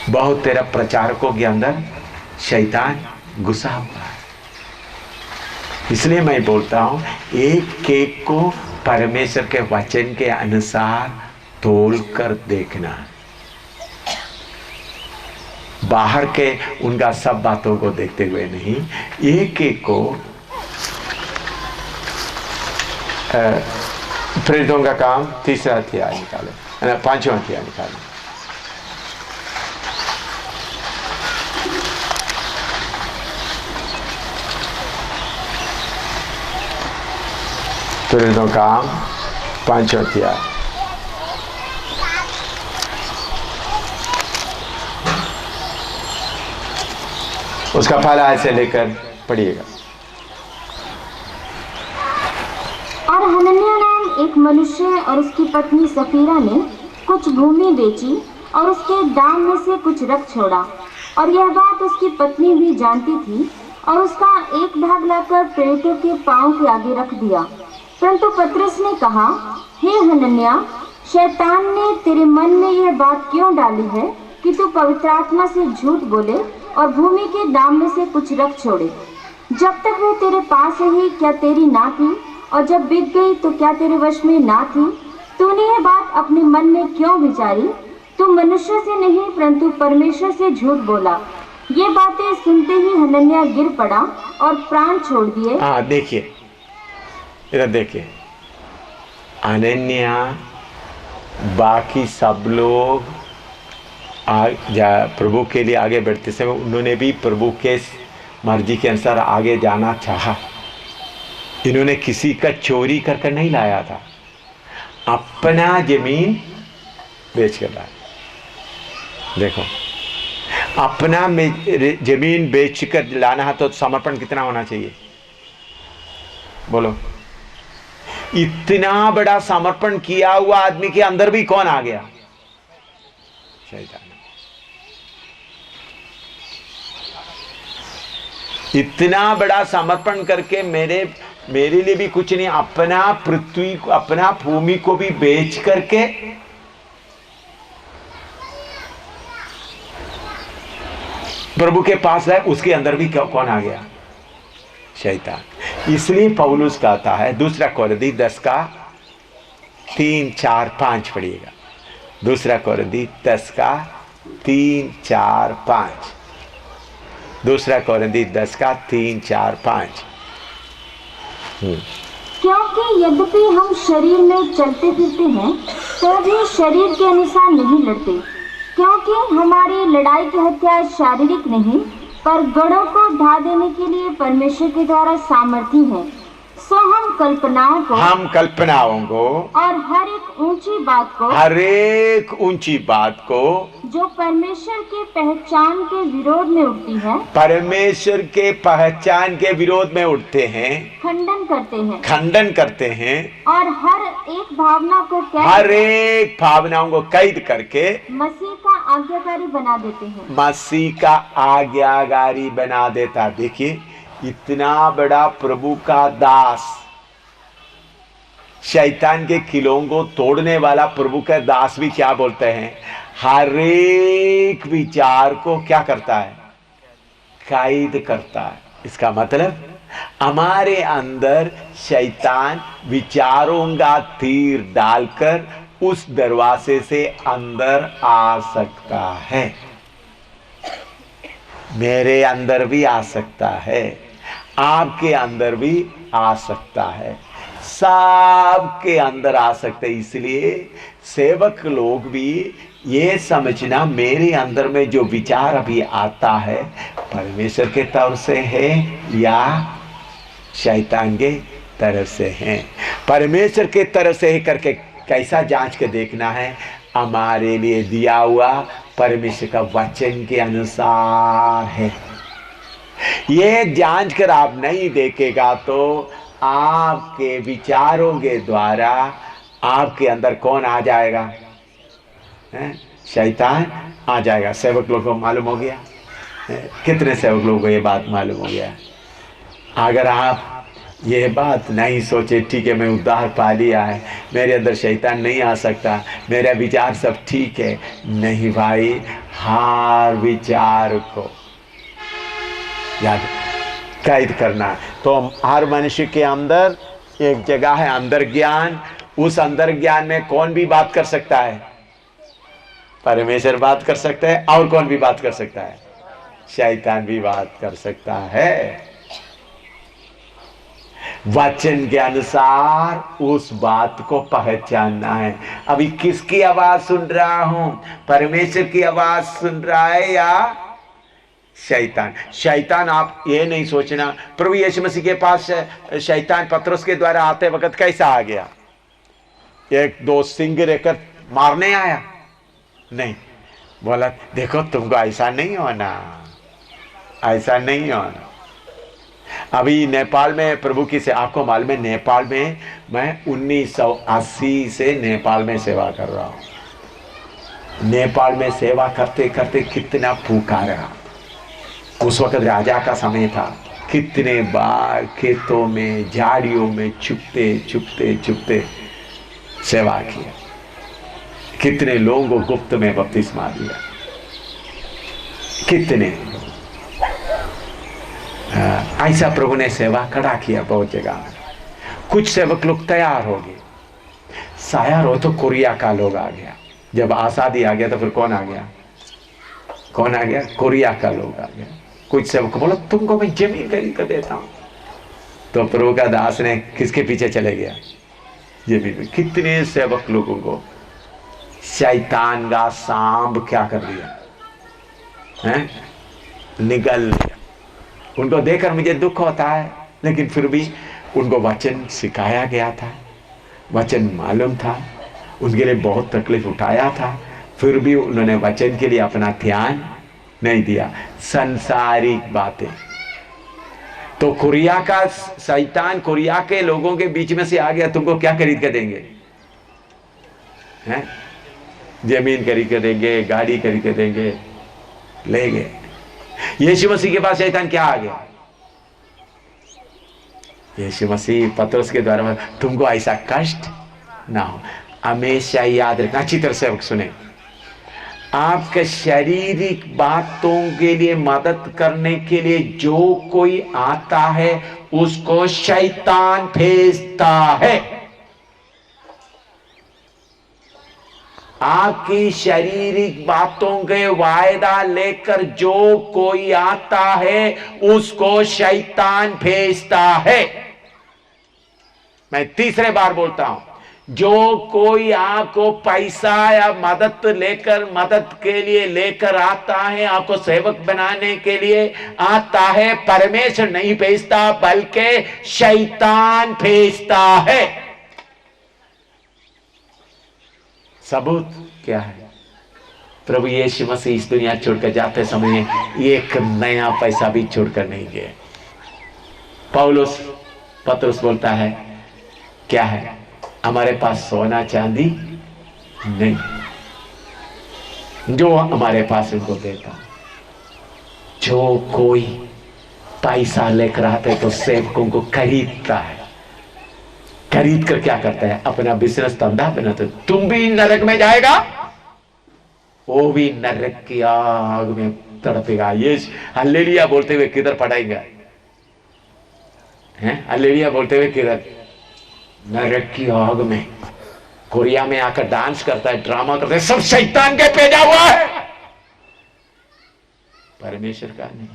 बहुत तेरा प्रचारकों के अंदर शैतान घुसा हुआ है। इसलिए मैं बोलता हूं, एक केक को परमेश्वर के वचन के अनुसार तोल कर देखना, बाहर के उनका सब बातों को देखते हुए नहीं। एक केक को प्रेरितों का काम 3रा अध्याय निकाले, 5वां अध्याय निकाले। प्रेरितों का काम 5वां अध्याय। उसका पहला ऐसे लेकर पढ़िएगा। और हनन्याह नाम एक मनुष्य और उसकी पत्नी सफीरा ने कुछ भूमि बेची और उसके दाम में से कुछ रख छोड़ा, और यह बात उसकी पत्नी भी जानती थी, और उसका एक भाग लाकर प्रेरितों के पांव के आगे रख दिया। परंतु पतरस ने कहा, हे हनन्याह, शैतान ने तेरे मन में यह बात क्यों डाली है कि तू पवित्र आत्मा से झूठ बोले और भूमि के दाम में से कुछ रख छोड़े? जब तक वह तेरे पास रही, क्या तेरी ना थी? और जब बिक गई तो क्या तेरे वश में ना थी? तूने यह बात अपने मन में क्यों विचारी? तू मनुष्य से नहीं परंतु परमेश्वर से झूठ बोला। ये बातें सुनते ही हनन्याह गिर पड़ा और प्राण छोड़ दिए। हाँ, देखिए, इधर देखिए। हनन्याह, बाकी सब लोग प्रभु के लिए आगे बढ़ते समय उन्होंने भी प्रभु के मर्जी के अनुसार आगे जाना चाहा। इन्होंने किसी का चोरी कर नहीं लाया था, अपना जमीन बेच कर लाया। देखो, अपना जमीन बेच कर लाना है तो समर्पण कितना होना चाहिए? बोलो। इतना बड़ा समर्पण किया हुआ आदमी के अंदर भी कौन आ गया? शैतान। इतना बड़ा समर्पण करके मेरे लिए भी कुछ नहीं, अपना पृथ्वी को, अपना भूमि को भी बेच करके प्रभु के पास है, उसके अंदर भी कौन आ गया? शैतान। इसलिए पौलुस कहता है, 2 कोरिन्थी 10:3-4-5 पढ़िएगा। 2 कोरिन्थी 10:3-4-5। 2 कोरिन्थी 10:3-4-5। क्योंकि यद्यपि हम शरीर में चलते फिरते हैं तो भी शरीर के अनुसार नहीं लड़ते, क्योंकि हमारी लड़ाई के हथियार शारीरिक नहीं पर गढ़ों को ढा देने के लिए परमेश्वर के द्वारा सामर्थी है। सो हम कल्पनाओं को और हर एक ऊंची बात को जो परमेश्वर के पहचान के विरोध में उठती है, परमेश्वर के पहचान के विरोध में उठते हैं, खंडन करते हैं और हर एक भावनाओं को कैद करके मसीह का आज्ञाकारी बना देते हैं। मसीह का आज्ञाकारी बना देता। देखिए, इतना बड़ा प्रभु का दास, शैतान के किलों को तोड़ने वाला प्रभु का दास भी क्या बोलते हैं? हर एक विचार को क्या करता है? कैद करता है। इसका मतलब हमारे अंदर शैतान विचारों का तीर डालकर उस दरवाजे से अंदर आ सकता है। मेरे अंदर भी आ सकता है, आपके अंदर भी आ सकता है, सबके अंदर आ सकते हैं। इसलिए सेवक लोग भी ये समझना, मेरे अंदर में जो विचार अभी आता है परमेश्वर के तरफ से है या शैतान के तरफ से है। परमेश्वर के तरफ से है करके कैसा जांच के देखना है? हमारे लिए दिया हुआ परमेश्वर का वचन के अनुसार है। ये जांच कर आप नहीं देखेगा तो आपके विचारों के द्वारा आपके अंदर कौन आ जाएगा? शैतान आ जाएगा। सेवक लोगों को मालूम हो गया? कितने सेवक लोगों को ये बात मालूम हो गया? अगर आप ये बात नहीं सोचे, ठीक है मैं उद्धार पा लिया है, मेरे अंदर शैतान नहीं आ सकता, मेरा विचार सब ठीक है, नहीं भाई, हर विचार को याद कैद करना। तो हर मनुष्य के अंदर एक जगह है अंदर ज्ञान। उस अंदर ज्ञान में कौन भी बात कर सकता है? परमेश्वर बात कर सकता है। और कौन भी बात कर सकता है? शैतान भी बात कर सकता है। वचन के अनुसार उस बात को पहचानना है। अभी किसकी आवाज सुन रहा हूं? परमेश्वर की आवाज सुन रहा है या शैतान? शैतान, आप ये नहीं सोचना प्रभु यीशु मसीह के पास शैतान पतरस के द्वारा आते वक्त कैसा आ गया? एक दो सिंग लेकर मारने आया? नहीं, बोला देखो तुमको ऐसा नहीं होना, ऐसा नहीं होना। अभी नेपाल में प्रभु की से आपको मालूम है, नेपाल में मैं 1980 से नेपाल में सेवा कर रहा हूं। नेपाल में सेवा करते करते कितना पुकारा। उस वक्त राजा का समय था। कितने बार खेतों में झाड़ियों में छुपते छुपते छुपते सेवा किया। कितने लोगों को गुप्त में बपतिस्मा दिया। कितने ऐसा प्रभु ने सेवा खड़ा किया बहुत जगह में। कुछ सेवक लोग तैयार हो गए। शायर हो तो कोरिया का लोग आ गया। जब आजादी आ गया तो फिर कौन आ गया? कौन आ गया? कोरिया का लोग आ गया। कुछ सेवक बोला तुमको मैं जमीन खरीद कर देता हूं। तो प्रभु का दास ने किसके पीछे चले गया? जमीन में। कितने सेवक लोगों को शैतान का सांप क्या कर दिया है? निगल लिया। उनको देखकर मुझे दुख होता है, लेकिन फिर भी उनको वचन सिखाया गया था, वचन मालूम था, उनके लिए बहुत तकलीफ उठाया था, फिर भी उन्होंने वचन के लिए अपना ध्यान नहीं दिया। संसारिक बातें। तो कोरिया का शैतान कोरिया के लोगों के बीच में से आ गया। तुमको क्या खरीद के देंगे? हैं? जमीन खरीद के देंगे, गाड़ी खरीद के देंगे, ले गए। यीशु मसीह के पास शैतान क्या आ गया? यीशु मसीह पतरस के द्वारा तुमको ऐसा कष्ट ना हो। हमेशा याद रखना, अच्छी तरह से सुने, आपके शारीरिक बातों के लिए मदद करने के लिए जो कोई आता है उसको शैतान भेजता है। आपकी शारीरिक बातों के वायदा लेकर जो कोई आता है उसको शैतान भेजता है। मैं तीसरे बार बोलता हूं, जो कोई आपको पैसा या मदद के लिए लेकर आता है, आपको सेवक बनाने के लिए आता है, परमेश्वर नहीं भेजता बल्कि शैतान भेजता है। सबूत क्या है? प्रभु यीशु मसीह इस दुनिया छोड़कर जाते समय एक नया पैसा भी छोड़कर नहीं गए। पतरस बोलता है क्या है? हमारे पास सोना चांदी नहीं, जो हमारे पास उनको देता। जो कोई पैसा लेकर आते तो सेवकों को खरीदता है, खरीद कर क्या करता है, अपना बिजनेस धंधा बनाते। तुम भी नरक में जाएगा, वो भी नरक की आग में तड़पेगा। ये हल्लेलुया बोलते हुए किधर पढ़ाएगा, हैं? हल्लेलुया बोलते हुए किधर? नरक की आग में। कोरिया में आकर डांस करता है, ड्रामा करता है, सब शैतान के भेजा हुआ है, परमेश्वर का नहीं।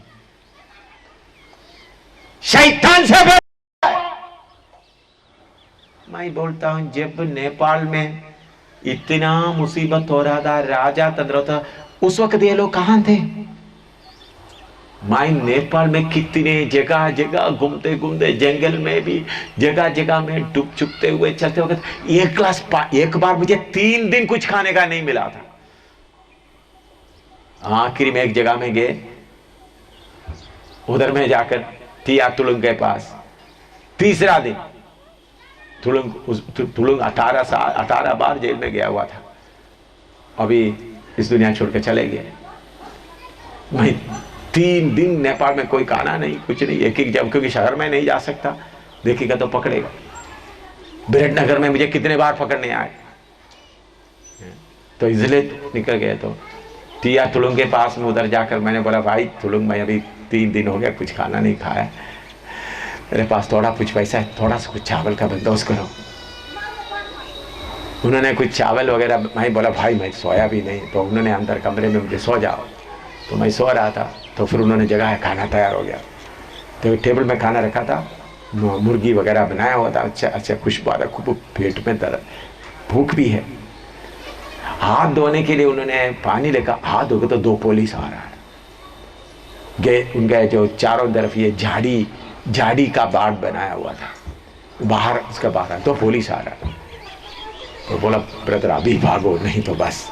शैतान से भेजा है। मैं बोलता हूं, जब नेपाल में इतना मुसीबत हो रहा था, राजा तंत्र था, उस वक्त ये लोग कहां थे? मैं नेपाल में कितने जगह जगह घूमते घूमते, जंगल में भी जगह जगह में डूब चुकते हुए चलते वक्त एक बार मुझे 3 दिन कुछ खाने का नहीं मिला था। आखिरी में एक जगह में गए, उधर में जाकर टिया तुलुंग के पास, तीसरा दिन तुलुंग 18 बार जेल में गया हुआ था, अभी इस दुनिया छोड़ के चले गए। मैं 3 दिन नेपाल में कोई खाना नहीं, कुछ नहीं, एक जब, क्योंकि शहर में नहीं जा सकता, देखेगा तो पकड़ेगा। विराटनगर में मुझे कितने बार पकड़ने आए, तो इसलिए निकल गए। तो टिया तुलुंग के पास में उधर जाकर मैंने बोला, भाई तुलुंग, मैं अभी 3 दिन हो गया कुछ खाना नहीं खाया, मेरे पास थोड़ा कुछ पैसा है, थोड़ा सा कुछ चावल का बंदोबस्त करो। उन्होंने कुछ चावल वगैरह, मैं बोला भाई मैं सोया भी नहीं, तो उन्होंने अंदर कमरे में मुझे सो जाओ, तो मैं सो रहा था, तो फिर उन्होंने जगह है, खाना तैयार हो गया, तो टेबल में खाना रखा था, मुर्गी वगैरह बनाया हुआ था, अच्छा अच्छा खुशबू आ रहा, खूब पेट में दर्द, भूख भी है। हाथ धोने के लिए उन्होंने पानी लेकर हाथ धोके तो 2 पुलिस आ रहा है, गए उनके जो चारों तरफ ये झाड़ी का बाट बनाया हुआ था, बाहर उसका बाहर 2 पुलिस आ रहा है। तो बोला ब्रदर अभी भागो, नहीं तो बस।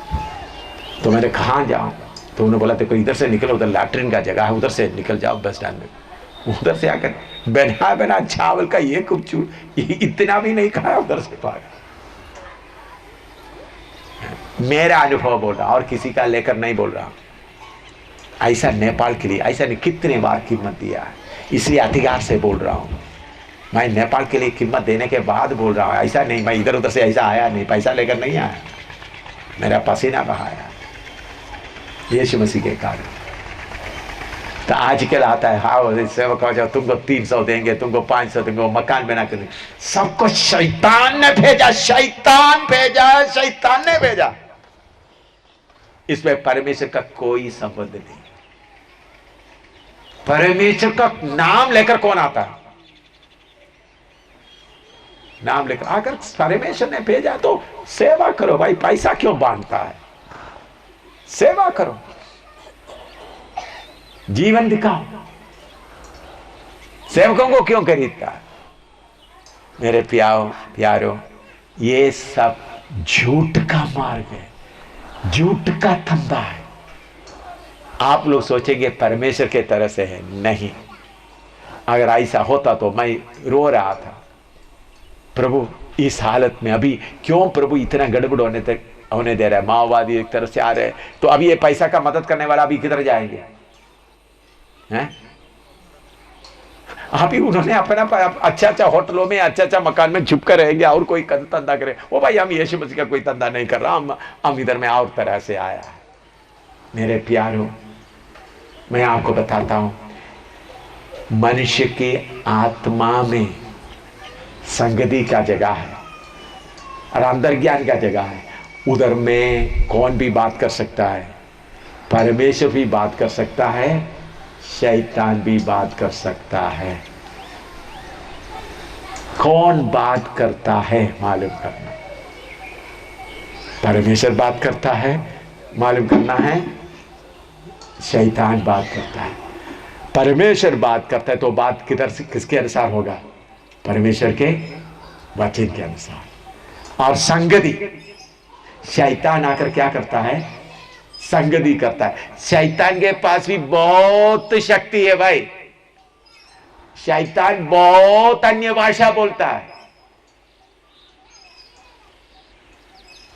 तो मैंने कहाँ जाऊँ? तो उन्होंने बोला देखो इधर से निकलो, उधर लैट्रिन का जगह है, उधर से निकल जाओ बस स्टैंड में। उधर से आकर बना चावल का ये कुछ इतना भी नहीं खाया, उधर से भागा। मेरा अनुभव बोल रहा, और किसी का लेकर नहीं बोल रहा। ऐसा नेपाल के लिए ऐसा नहीं, कितने बार कीमत दिया है, इसलिए अधिकार से बोल रहा हूँ। मैं नेपाल के लिए कीमत देने के बाद बोल रहा हूँ, ऐसा नहीं मैं इधर उधर से ऐसा आया नहीं, पैसा लेकर नहीं आया, मेरा पसीना बहाया यीशु मसीह के कारण। तो आजकल आता है, हाँ सेवक हो जाओ, तुमको 300 देंगे, तुमको 500 देंगे, मकान बना कर, सबको शैतान ने भेजा, शैतान ने भेजा। इसमें परमेश्वर का कोई संबंध नहीं। परमेश्वर का नाम लेकर कौन आता है? नाम लेकर अगर परमेश्वर ने भेजा तो सेवा करो भाई, पैसा क्यों बांटता है? सेवा करो, जीवन दिखाओ, सेवकों को क्यों खरीदता है? मेरे प्यारो, ये सब झूठ का मार्ग है, झूठ का धंधा है। आप लोग सोचेंगे परमेश्वर के तरह से है, नहीं। अगर ऐसा होता तो मैं रो रहा था, प्रभु इस हालत में अभी क्यों प्रभु इतना गड़बड़ होने दे रहा है? माओवादी एक तरफ से आ रहे हैं, तो अभी ये पैसा का मदद करने वाला अभी किधर जाएंगे? हैं? अभी उन्होंने अपना अच्छा होटलों में, अच्छा मकान में छुप कर रहेंगे, और कोई धंधा करे। ओ भाई हम यीशु मसीह का कोई धंधा नहीं कर रहा, हम इधर में और तरह से आया है। मेरे प्यारो, मैं आपको बताता हूं, मनुष्य की आत्मा में संगति का जगह है और अंदर ज्ञान का जगह है। उधर में कौन भी बात कर सकता है, परमेश्वर भी बात कर सकता है, शैतान भी बात कर सकता है। कौन बात करता है मालूम करना, परमेश्वर बात करता है मालूम करना है, शैतान बात करता है। परमेश्वर बात करता है तो बात किधर से, किसके अनुसार होगा? परमेश्वर के वचन के अनुसार। और संगति, शैतान आकर क्या करता है? संगति करता है। शैतान के पास भी बहुत शक्ति है भाई, शैतान बहुत अन्य भाषा बोलता है,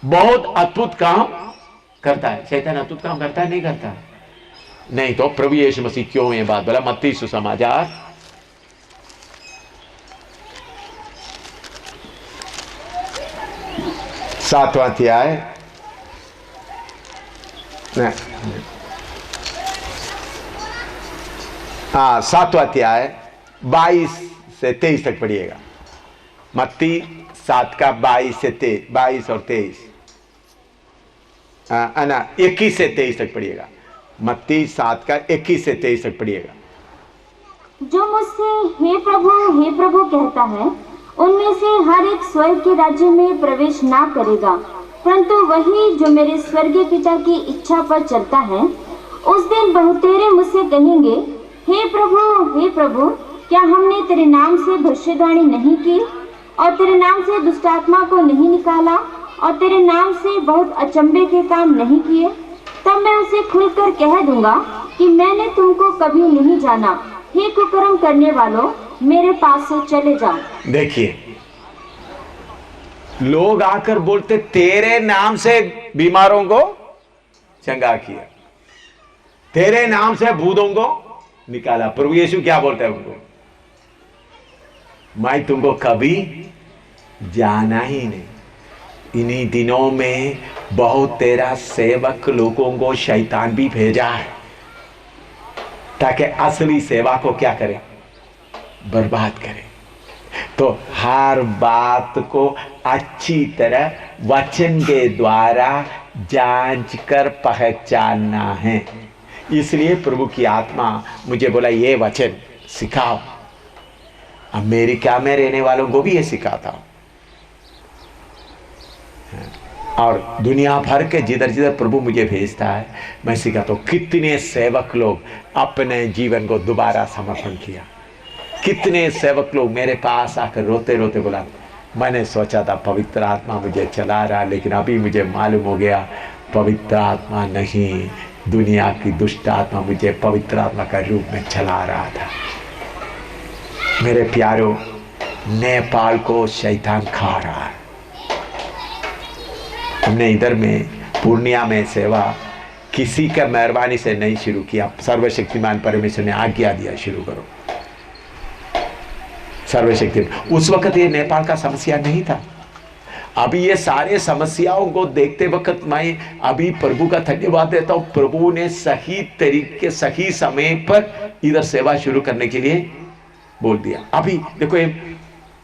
बहुत अद्भुत काम करता है। शैतान अद्भुत काम करता है, नहीं करता है? नहीं तो प्रभु यीशु मसीह क्यों ये बात बोला? मत्ती सुसमाचार 7वां अध्याय, हाँ 7वां अध्याय 22 से 23 तक पढ़िएगा। मत्ती 7 का 22 से 22 और 23, ना 21 से 23 तक पढ़िएगा। मत्ती 7 का 21 से 23 तक पढ़िएगा। जो मुझसे हे प्रभु कहता है, उनमें से हर एक स्वर्ग के राज्य में प्रवेश ना करेगा, परंतु वही जो मेरे स्वर्गीय पिता की इच्छा पर चलता है। उस दिन बहुतेरे मुझसे कहेंगे, हे प्रभु, क्या हमने तेरे नाम से भविष्यवाणी नहीं की, और तेरे नाम से दुष्टात्मा को नहीं निकाला, और तेरे नाम से बहुत अचंभे के काम नहीं किए? तब मैं उसे खुलकर कह दूंगा कि मैंने तुमको कभी नहीं जाना। हे कुकर्म करने वालों, मेरे पास से चले जाओ। देखिए, लोग आकर बोलते तेरे नाम से बीमारों को चंगा किया, तेरे नाम से भूतों को निकाला। प्रभु यीशु क्या बोलते हैं उनको? मैं तुमको कभी जाना ही नहीं। इन्हीं दिनों में बहुत तेरा सेवक लोगों को शैतान भी भेजा है, ताकि असली सेवा को क्या करे? बर्बाद करे। तो हर बात को अच्छी तरह वचन के द्वारा जांच कर पहचानना है। इसलिए प्रभु की आत्मा मुझे बोला ये वचन सिखाओ। अमेरिका में रहने वालों को भी ये सिखाता हूं, और दुनिया भर के जिधर जिधर प्रभु मुझे भेजता है मैं सिखाता हूं। कितने सेवक लोग अपने जीवन को दोबारा समर्पण किया, कितने सेवक लोग मेरे पास आकर रोते रोते बोला, मैंने सोचा था पवित्र आत्मा मुझे चला रहा, लेकिन अभी मुझे मालूम हो गया पवित्र आत्मा नहीं, दुनिया की दुष्ट आत्मा मुझे पवित्र आत्मा का रूप में चला रहा था। मेरे प्यारों, नेपाल को शैतान खा रहा है। हमने इधर में पूर्णिया में सेवा किसी का मेहरबानी से नहीं शुरू किया, सर्वशक्तिमान परमेश्वर ने आज्ञा दिया शुरू करो। सर्वशक्ति उस वक्त ये नेपाल का समस्या नहीं था। अभी ये सारे समस्याओं को देखते वक्त मैं अभी प्रभु का धन्यवाद देता हूं। प्रभु ने सही तरीके सही समय पर इधर सेवा शुरू करने के लिए बोल दिया। अभी देखो ये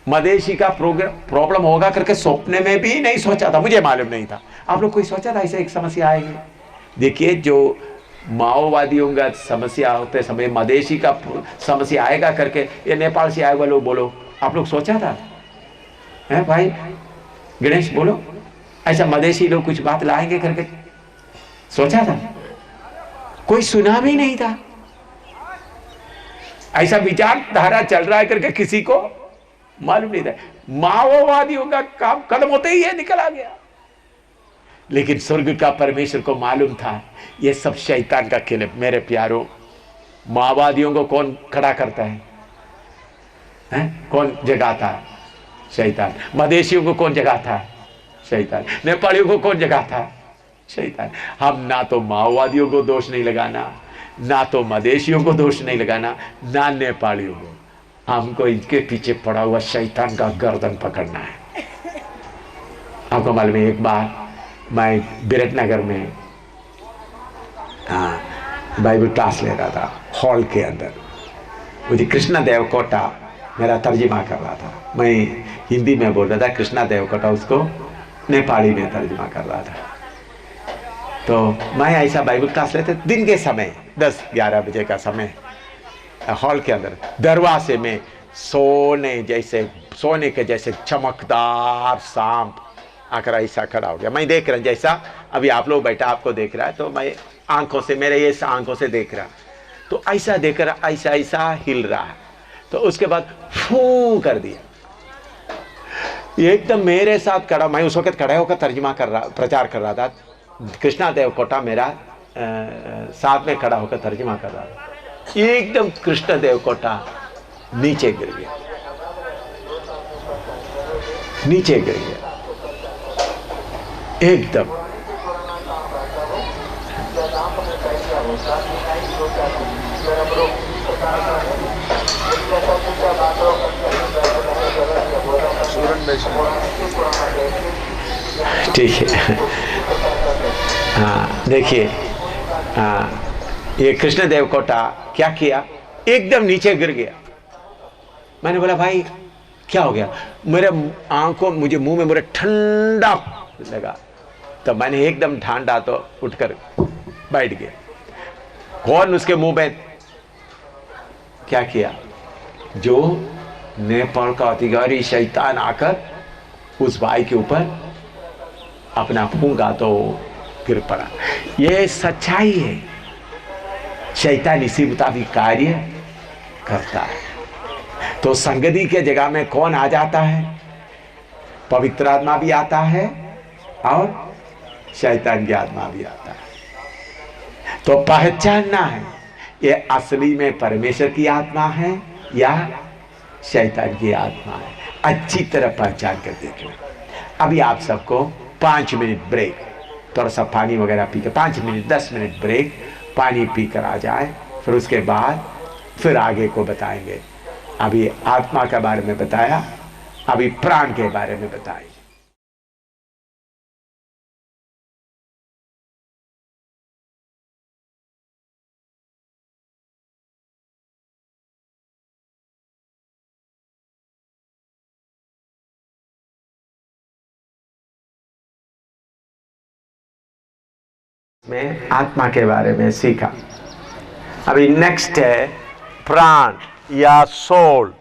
मदेशी का प्रॉब्लम होगा करके सपने में भी नहीं सोचा था, मुझे मालूम नहीं था। आप लोग कोई सोचा था ऐसे एक समस्या आएगी? देखिए, जो माओवादियों का समस्या होते समय मदेशी का समस्या आएगा करके ये नेपाल से आए हुए लोग बोलो, आप लोग सोचा था? हैं भाई गणेश बोलो, ऐसा मदेशी लोग कुछ बात लाएंगे करके सोचा था? कोई सुना भी नहीं था। ऐसा विचारधारा चल रहा है करके किसी को मालूम नहीं था। माओवादियों का काम कदम होते ही ये निकल आ गया। लेकिन स्वर्ग का परमेश्वर को मालूम था ये सब शैतान का खेल है। मेरे प्यारों, माओवादियों को कौन खड़ा करता है? कौन जगाता है? शैतान। मदेशियों को कौन जगाता है? शैतान। नेपालियों को कौन जगाता है? शैतान। हम ना तो माओवादियों को दोष नहीं लगाना, ना तो मदेशियों को दोष नहीं लगाना, ना नेपालियों को। हमको इनके पीछे पड़ा हुआ शैतान का गर्दन पकड़ना है। आपको मालूम है, एक बार मैं बिरटनगर में बाइबल क्लास ले रहा था, हॉल के अंदर मुझे कृष्णा देव कोटा मेरा तर्जुमा कर रहा था। मैं हिंदी में बोल रहा था, कृष्णा देव कोटा उसको नेपाली में तर्जुमा कर रहा था। तो मैं ऐसा बाइबल क्लास लेते दिन के समय 10-11 बजे का समय, हॉल के अंदर दरवाजे में सोने के जैसे चमकदार सांप आकर ऐसा खड़ा हो गया। मैं देख रहा, जैसा अभी आप लोग बैठा आपको देख रहा है, तो मैं आंखों से, मेरे ये आंखों से देख रहा, तो ऐसा देख रहा, ऐसा ऐसा हिल रहा है। तो उसके बाद फू कर दिया, एकदम मेरे साथ खड़ा। मैं उस वक्त खड़े होकर तर्जुमा कर रहा, प्रचार कर रहा था। कृष्णा देव कोटा मेरा साथ में खड़ा होकर तर्जुमा कर रहा था। एकदम कृष्ण देव कोटा नीचे गिर गया, नीचे गिर गया एकदम। ठीक है। हाँ देखिए, ये कृष्ण देवकोटा क्या किया, एकदम नीचे गिर गया। मैंने बोला भाई क्या हो गया, मेरे आंखों मुझे मुंह में मेरे ठंडा लगा, तो मैंने एकदम ठांडा तो उठकर बैठ गया। कौन उसके मुंह में क्या किया, जो नेपाल का अधिकारी शैतान आकर उस भाई के ऊपर अपना फूंका तो गिर पड़ा। ये सच्चाई है, शैतान इसी मुताबिक कार्य करता है। तो संगति के जगह में कौन आ जाता है, पवित्र आत्मा भी आता है और शैतान की आत्मा भी आता है। तो पहचानना है ये असली में परमेश्वर की आत्मा है या शैतान की आत्मा है, अच्छी तरह पहचान कर देखना। अभी आप सबको 5 मिनट ब्रेक, थोड़ा सा पानी वगैरह पी कर 5 मिनट 10 मिनट ब्रेक, पानी पी कर आ जाए, फिर उसके बाद फिर आगे को बताएंगे। अभी आत्मा के बारे में बताया, अभी प्राण के बारे में बताइए। में आत्मा के बारे में सीखा। अभी नेक्स्ट है प्राण या सोल।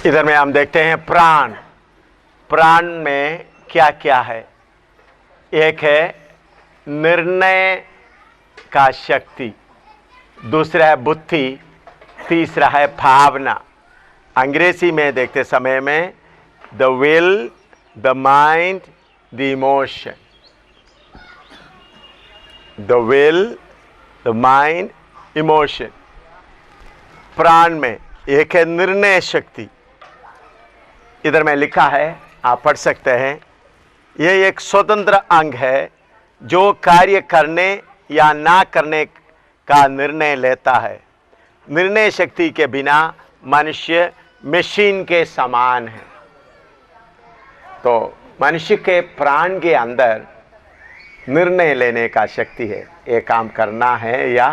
इधर में हम देखते हैं प्राण। प्राण में क्या क्या है, एक है निर्णय का शक्ति, दूसरा है बुद्धि, तीसरा है भावना। अंग्रेजी में देखते समय में the will, the mind, the emotion. The will, the mind, emotion. प्राण में एक है निर्णय शक्ति। इधर में लिखा है, आप पढ़ सकते हैं, यह एक स्वतंत्र अंग है जो कार्य करने या ना करने का निर्णय लेता है। निर्णय शक्ति के बिना मनुष्य मशीन के समान है। तो मनुष्य के प्राण के अंदर निर्णय लेने का शक्ति है, ये काम करना है या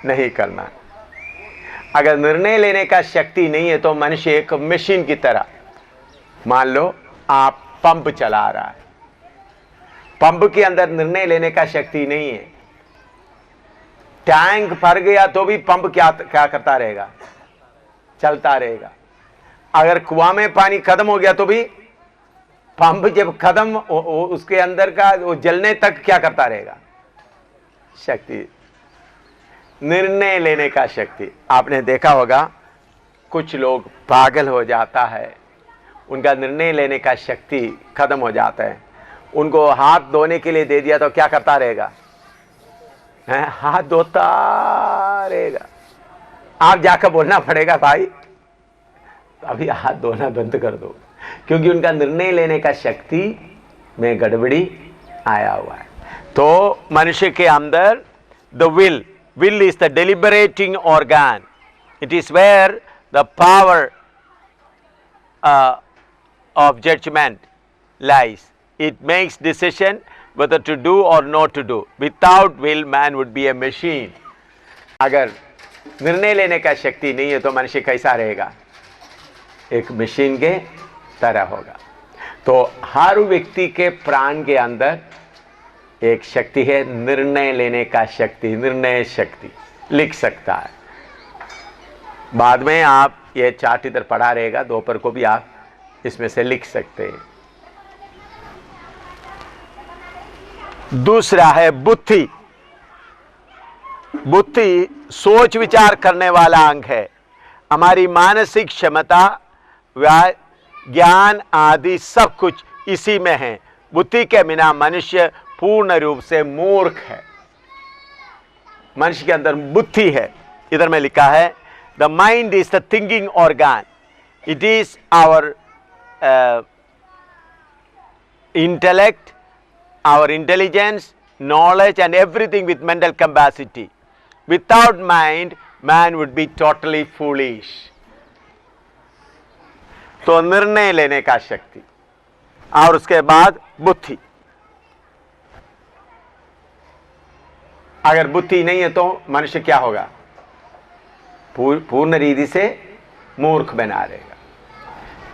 नहीं करना। अगर निर्णय लेने का शक्ति नहीं है तो मनुष्य एक मशीन की तरह, मान लो आप पंप चला रहा है, पंप के अंदर निर्णय लेने का शक्ति नहीं है, टैंक भर गया तो भी पंप क्या करता रहेगा, चलता रहेगा। अगर कुआं में पानी खत्म हो गया तो भी पंप जब खत्म उसके अंदर का वो जलने तक क्या करता रहेगा, शक्ति, निर्णय लेने का शक्ति। आपने देखा होगा कुछ लोग पागल हो जाता है, उनका निर्णय लेने का शक्ति खत्म हो जाता है। उनको हाथ धोने के लिए दे दिया तो क्या करता रहेगा, हाथ धोता रहेगा। आप जाकर बोलना पड़ेगा भाई अभी हाथ धोना बंद कर दो, क्योंकि उनका निर्णय लेने का शक्ति में गड़बड़ी आया हुआ है। तो मनुष्य के अंदर the will is the deliberating organ. It is where the power of judgment lies. It makes decision whether to do or not to do. Without will, man would be a machine. अगर निर्णय लेने का शक्ति नहीं है तो मनुष्य कैसा रहेगा, एक मशीन के तरह होगा। तो हर व्यक्ति के प्राण के अंदर एक शक्ति है, निर्णय लेने का शक्ति, निर्णय शक्ति लिख सकता है। बाद में आप ये चार्ट इधर पढ़ा रहेगा, दोपहर को भी आप इसमें से लिख सकते हैं। दूसरा है बुद्धि। बुद्धि सोच विचार करने वाला अंग है। हमारी मानसिक क्षमता, ज्ञान आदि सब कुछ इसी में है। बुद्धि के बिना मनुष्य पूर्ण रूप से मूर्ख है। मनुष्य के अंदर बुद्धि है। इधर में लिखा है the mind is the thinking organ, it is our intellect, our intelligence knowledge and everything with mental capacity. Without mind, man would be totally foolish. तो निर्णय लेने का शक्ति और उसके बाद बुद्धि. अगर बुद्धि नहीं है तो मनुष्य क्या होगा? पूर्ण रीति से मूर्ख बना रहेगा.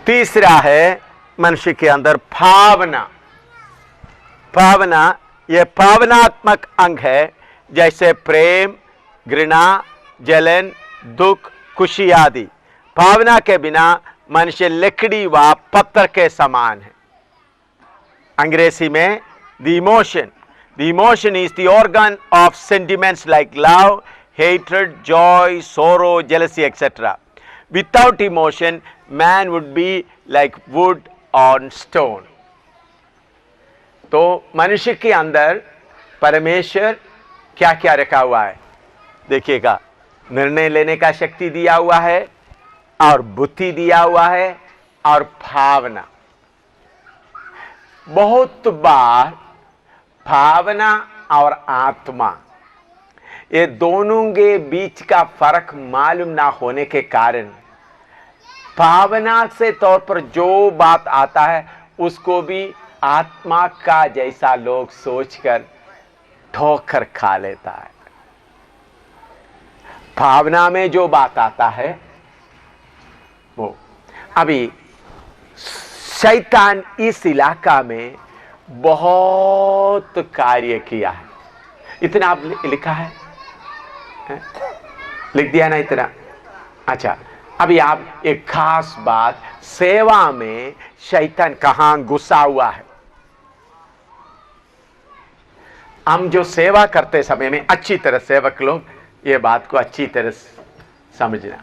तीसरा है मनुष्य के अंदर भावना. भावना यह भावनात्मक अंग है, जैसे प्रेम, घृणा, जलन, दुख, खुशी आदि. भावना के बिना मनुष्य लकड़ी व पत्थर के समान है. अंग्रेजी में the emotion is the organ of sentiments like love, hatred, joy, sorrow, jealousy, etc. Without emotion, man would be like wood on stone. तो मनुष्य के अंदर परमेश्वर क्या क्या रखा हुआ है देखिएगा. निर्णय लेने का शक्ति दिया हुआ है और बुद्धि दिया हुआ है और भावना. बहुत बार भावना और आत्मा ये दोनों के बीच का फर्क मालूम ना होने के कारण भावना से तौर पर जो बात आता है उसको भी आत्मा का जैसा लोग सोचकर ठोकर खा लेता है. भावना में जो बात आता है वो. अभी शैतान इस इलाका में बहुत कार्य किया है. इतना आप लिखा है, लिख दिया ना इतना. अच्छा, अभी आप एक खास बात, सेवा में शैतान कहां घुसा हुआ है. हम जो सेवा करते समय में अच्छी तरह सेवक लोग ये बात को अच्छी तरह समझना.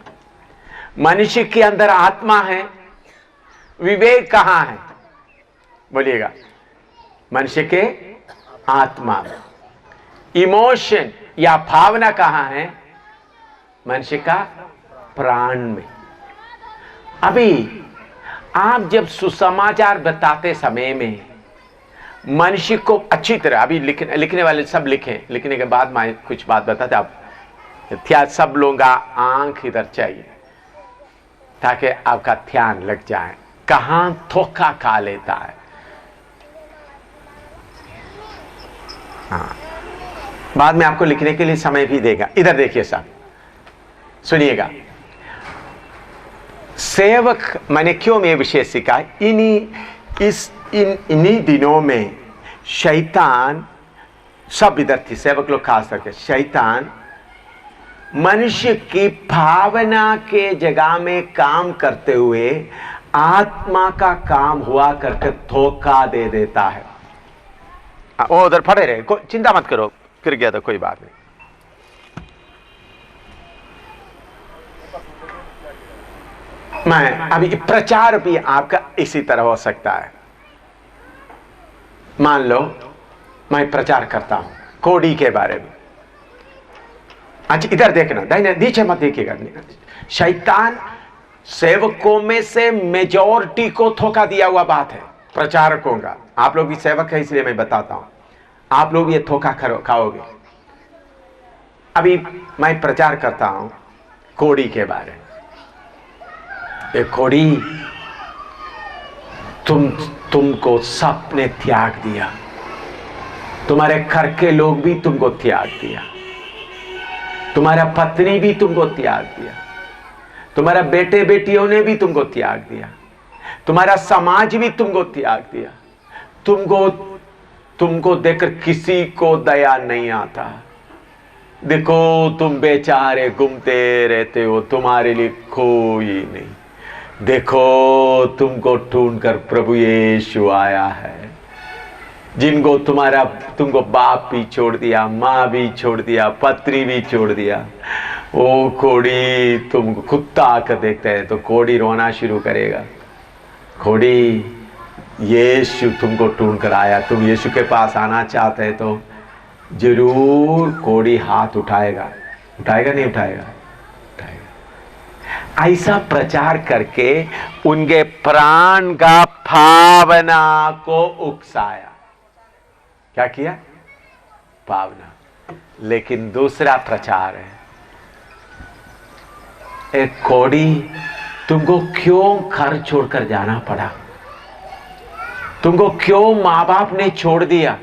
मनुष्य के अंदर आत्मा है, विवेक कहां है? बोलिएगा. मनुष्य के आत्मा में. इमोशन या भावना कहां है? मनुष्य का प्राण में. अभी आप जब सुसमाचार बताते समय में मनुष्य को अच्छी तरह, अभी लिखने वाले सब लिखें, लिखने के बाद मैं कुछ बात बताते. आप ध्यान, सब लोगों का आंख इधर चाहिए ताकि आपका ध्यान लग जाए कहां धोखा खा लेता है. हाँ, बाद में आपको लिखने के लिए समय भी देगा. इधर देखिए साहब, सुनिएगा. सेवक, मैंने क्यों ये विषय सीखा? इन्हीं दिनों में शैतान, सब इधर थी सेवक लोग खास करके, शैतान मनुष्य की भावना के जगह में काम करते हुए आत्मा का काम हुआ करके धोखा दे देता है. वो उधर पड़े रहे, चिंता मत करो, गिर गया तो कोई बात नहीं. मैं अभी प्रचार भी आपका इसी तरह हो सकता है. मान लो मैं प्रचार करता हूं कोड़ी के बारे में. अच्छा, इधर देखना, दाहिने नीचे मत देखिएगा. शैतान सेवकों में से मेजॉरिटी को धोखा दिया हुआ बात है, प्रचारकों का. आप लोग भी सेवक है इसलिए मैं बताता हूं, आप लोग ये धोखा खाओगे. अभी मैं प्रचार करता हूं कोड़ी के बारे में. ये कोड़ी तुमको सबने त्याग दिया, तुम्हारे घर के लोग भी तुमको त्याग दिया, तुम्हारा पत्नी भी तुमको त्याग दिया, तुम्हारा बेटे बेटियों ने भी तुमको त्याग दिया, तुम्हारा समाज भी तुमको त्याग दिया. तुमको देखकर किसी को दया नहीं आता. देखो तुम बेचारे घूमते रहते हो, तुम्हारे लिए कोई नहीं. देखो तुमको ढूंढकर प्रभु यीशु आया है, जिनको तुमको बाप भी छोड़ दिया, माँ भी छोड़ दिया, पत्नी भी छोड़ दिया. ओ कोड़ी, तुमको कुत्ता आकर देखता है तो कोड़ी रोना शुरू करेगा. कोड़ी, यीशु तुमको ढूंढ कर आया, तुम यीशु के पास आना चाहते हैं तो जरूर कोड़ी हाथ उठाएगा. उठाएगा नहीं उठाएगा? उठाएगा. ऐसा प्रचार करके उनके प्राण का भावना को उकसाया. क्या किया? पावना। लेकिन दूसरा प्रचार है, एक कोड़ी, तुमको क्यों घर छोड़कर जाना पड़ा? तुमको क्यों माँ बाप ने छोड़ दिया?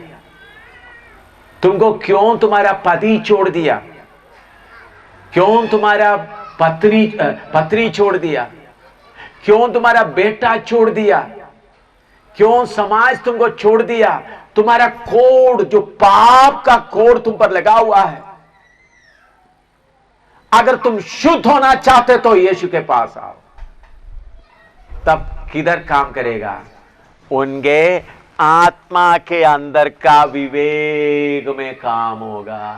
तुमको क्यों तुम्हारा पति छोड़ दिया? क्यों तुम्हारा पत्नी छोड़ दिया? क्यों तुम्हारा बेटा छोड़ दिया? क्यों समाज तुमको छोड़ दिया? तुम्हारा कोड, जो पाप का कोड तुम पर लगा हुआ है, अगर तुम शुद्ध होना चाहते तो यीशु के पास आओ। तब किधर काम करेगा? उनके आत्मा के अंदर का विवेक में काम होगा।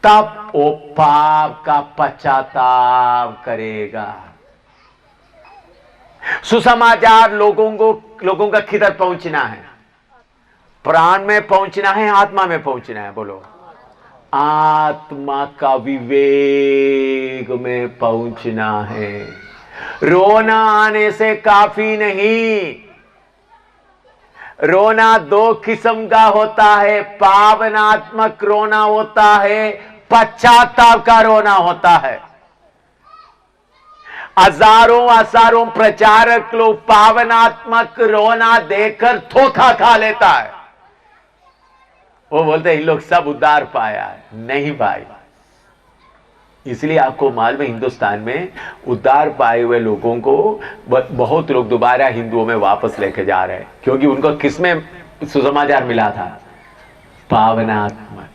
तब वो पाप का पश्चाताप करेगा। सुसमाचार लोगों का किधर पहुंचना है? प्राण में पहुंचना है, आत्मा में पहुंचना है? बोलो, आत्मा का विवेक में पहुंचना है। रोना आने से काफी नहीं। रोना दो किस्म का होता है, पावनात्मक रोना होता है, पश्चाताप का रोना होता है। हजारों प्रचारक लोग पावनात्मक रोना देकर धोखा खा लेता है। वो बोलते हैं इन लोग सब उद्धार पाया है। नहीं भाई, इसलिए आपको मालूम है हिंदुस्तान में उद्धार पाए हुए लोगों को बहुत लोग दोबारा हिंदुओं में वापस लेके जा रहे हैं, क्योंकि उनको किसमें सुसमाचार मिला था? पावनात्मक।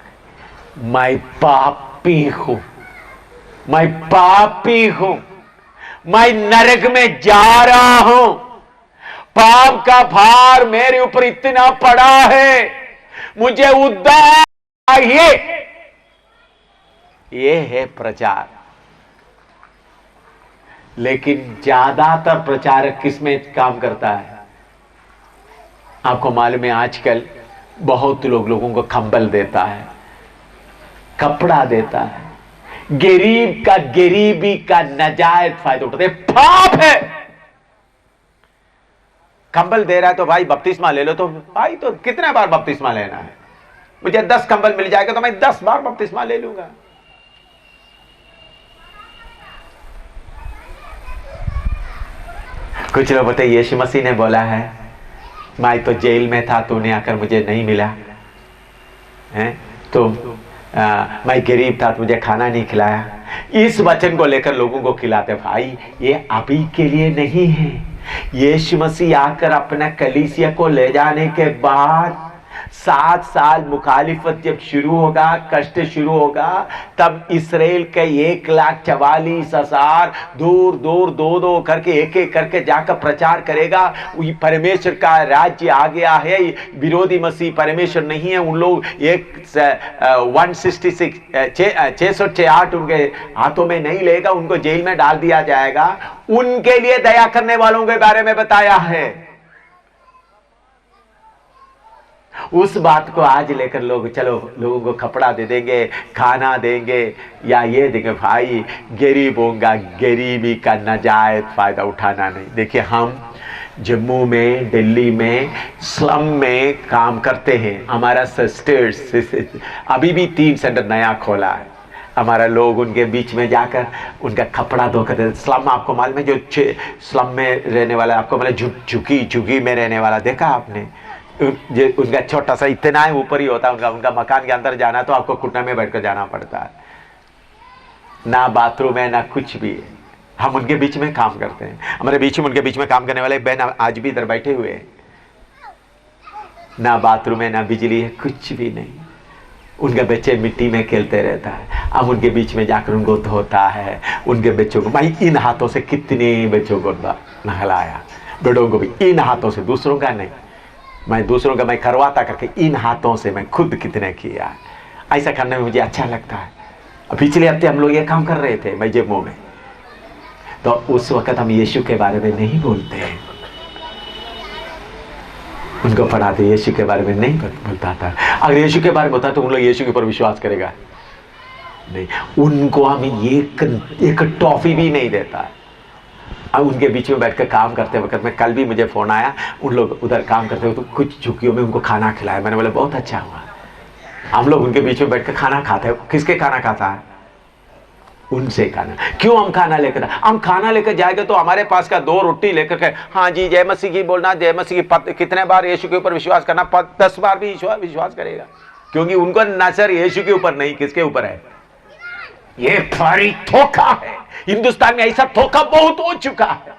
मैं पापी हूं, मैं पापी हूं, मैं नरक में जा रहा हूं, पाप का भार मेरे ऊपर इतना पड़ा है, मुझे उद्धार चाहिए। ये है प्रचार। लेकिन ज्यादातर प्रचारक किसमें काम करता है? आपको मालूम है आजकल बहुत लोगों को कंबल देता है, कपड़ा देता है, गरीब का गरीबी का नाजायज फायदा उठाते हैं। पाप है। कंबल दे रहा है तो भाई बपतिस्मा ले लो। तो भाई तो कितने बार बपतिस्मा लेना है? मुझे 10 कंबल मिल जाएगा तो मैं 10 बार बपतिस्मा ले लूंगा। कुछ लोग बोलते यीशु मसीह ने बोला है मैं तो जेल में था, तूने आकर मुझे नहीं मिला है, तो मैं गरीब था तो मुझे खाना नहीं खिलाया। इस वचन को लेकर लोगों को खिलाते। भाई ये अभी के लिए नहीं है। यीशु मसीह आकर अपना कलीसिया को ले जाने के बाद 7 साल मुखालिफत जब शुरू होगा, कष्ट शुरू होगा, तब इसराइल के 1,44,000 दूर दूर दो करके एक करके जाकर प्रचार करेगा। परमेश्वर का राज्य आ गया है, विरोधी मसीह परमेश्वर नहीं है। उन लोग 668 उनके हाथों में नहीं लेगा, उनको जेल में डाल दिया जाएगा। उनके लिए दया करने वालों के बारे में बताया है। उस बात को आज लेकर लोग चलो लोगों को कपड़ा दे देंगे, खाना देंगे या ये देंगे। भाई गरीबों का गरीबी का नाजायज फायदा उठाना नहीं। देखिए हम जम्मू में, दिल्ली में, स्लम में काम करते हैं। हमारा सिस्टर्स अभी भी 3 सेंटर नया खोला है। हमारा लोग उनके बीच में जाकर उनका कपड़ा धोकर, स्लम आपको मालूम है जो स्लम में रहने वाला, आपको मालूम झुग्गी में रहने वाला देखा आपने? उनका छोटा सा इतना ही ऊपर ही होता है उनका मकान के अंदर जाना तो आपको घुटने में बैठकर जाना पड़ता है। ना बाथरूम है ना कुछ भी है। हम उनके बीच में काम करते हैं। हमारे बीच में उनके बीच में काम करने वाले बहन आज भी इधर बैठे हुए हैं। ना बाथरूम है ना बिजली है, कुछ भी नहीं। उनके बच्चे मिट्टी में खेलते रहता है। हम उनके बीच में जाकर उनको धोता है। उनके बच्चों को, भाई इन हाथों से कितने बच्चों को नहलाया, बड़ों को भी इन हाथों से, दूसरों का नहीं। मैं दूसरों का मैं करवाता करके इन हाथों से मैं खुद कितने किया। ऐसा करने में मुझे अच्छा लगता है। पिछले हफ्ते हम लोग ये काम कर रहे थे मैं जम्मू में, तो उस वक्त हम यीशु के बारे में नहीं बोलते हैं, उनको पढ़ाते, यीशु के बारे में नहीं बोलता था। अगर यीशु के बारे में होता तो उन लोग यीशु के ऊपर विश्वास करेगा नहीं। उनको हम एक टॉफी भी नहीं देता है। अब उनके बीच में बैठकर काम करते वक्त में, कल भी मुझे फ़ोन आया, उन लोग उधर काम करते हुए तो कुछ झुग्गियों में उनको खाना खिलाया। मैंने बोला बहुत अच्छा हुआ, हम लोग उनके बीच में बैठ कर खाना खाते हैं। किसके खाना खाता है? उनसे खाना। क्यों हम खाना लेकर, हम खाना लेकर जाएंगे तो हमारे पास का 2 रोटी लेकर के हाँ जी जय मसीह की बोलना, जय मसीह की कितने बार यीशु के ऊपर विश्वास करना, 10 बार भी विश्वास करेगा, क्योंकि उनको नजर यीशु के ऊपर नहीं, किसके ऊपर है? ये भारी धोखा है। हिंदुस्तान में ऐसा धोखा बहुत हो चुका है।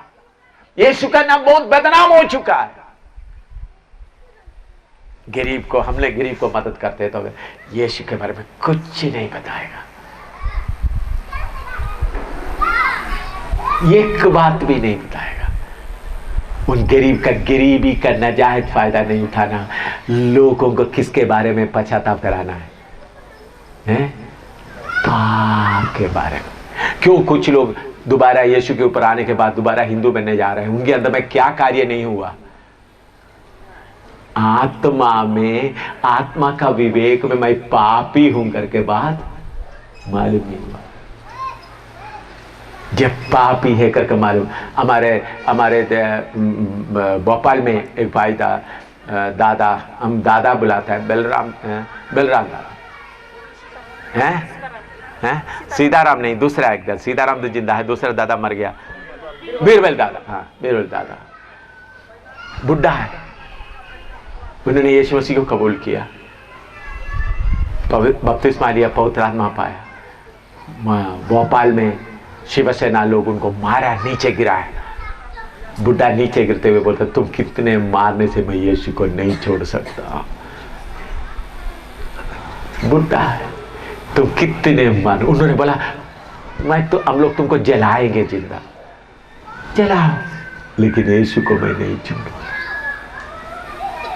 यीशु का नाम बहुत बदनाम हो चुका है। गरीब को, हमने गरीब को मदद करते हैं तो यीशु के बारे में कुछ नहीं बताएगा, एक बात भी नहीं बताएगा। उन गरीब का गरीबी का नाजायज फायदा नहीं उठाना, लोगों को किसके बारे में पश्चाताप कराना है? पाप के बारे में। क्यों कुछ लोग दोबारा यीशु के ऊपर आने के बाद दोबारा हिंदू बनने जा रहे हैं? उनके अंदर में क्या कार्य नहीं हुआ? आत्मा में, आत्मा का विवेक में मैं पापी हूं करके बात मालूम नहीं हुआ। जब पापी है करके मालूम। हमारे भोपाल में एक भाई था, दादा, हम दादा बुलाता है, बलराम दादा हैं? सीताराम नहीं, दूसरा एकदम, सीताराम तो जिंदा है, दूसरा दादा मर गया, बीरबल दादा। हाँ, बीरबल दादा बुढ़ा है। उन्होंने यीशु मसीह को कबूल किया, बपतिस्मा लिया, पवित्र आत्मा पाया। भोपाल में शिवसेना लोग उनको मारा, नीचे गिराया। बुढ़ा नीचे गिरते हुए बोलता, तुम कितने मारने से मैं यीशु को नहीं छोड़ सकता। बुढ़ा है, तुम कितने मार। उन्होंने बोला, मैं तो, हम लोग तुमको जलाएंगे जिंदा, जलाओ, लेकिन यीशु को मैं नहीं छोड़ूंगा।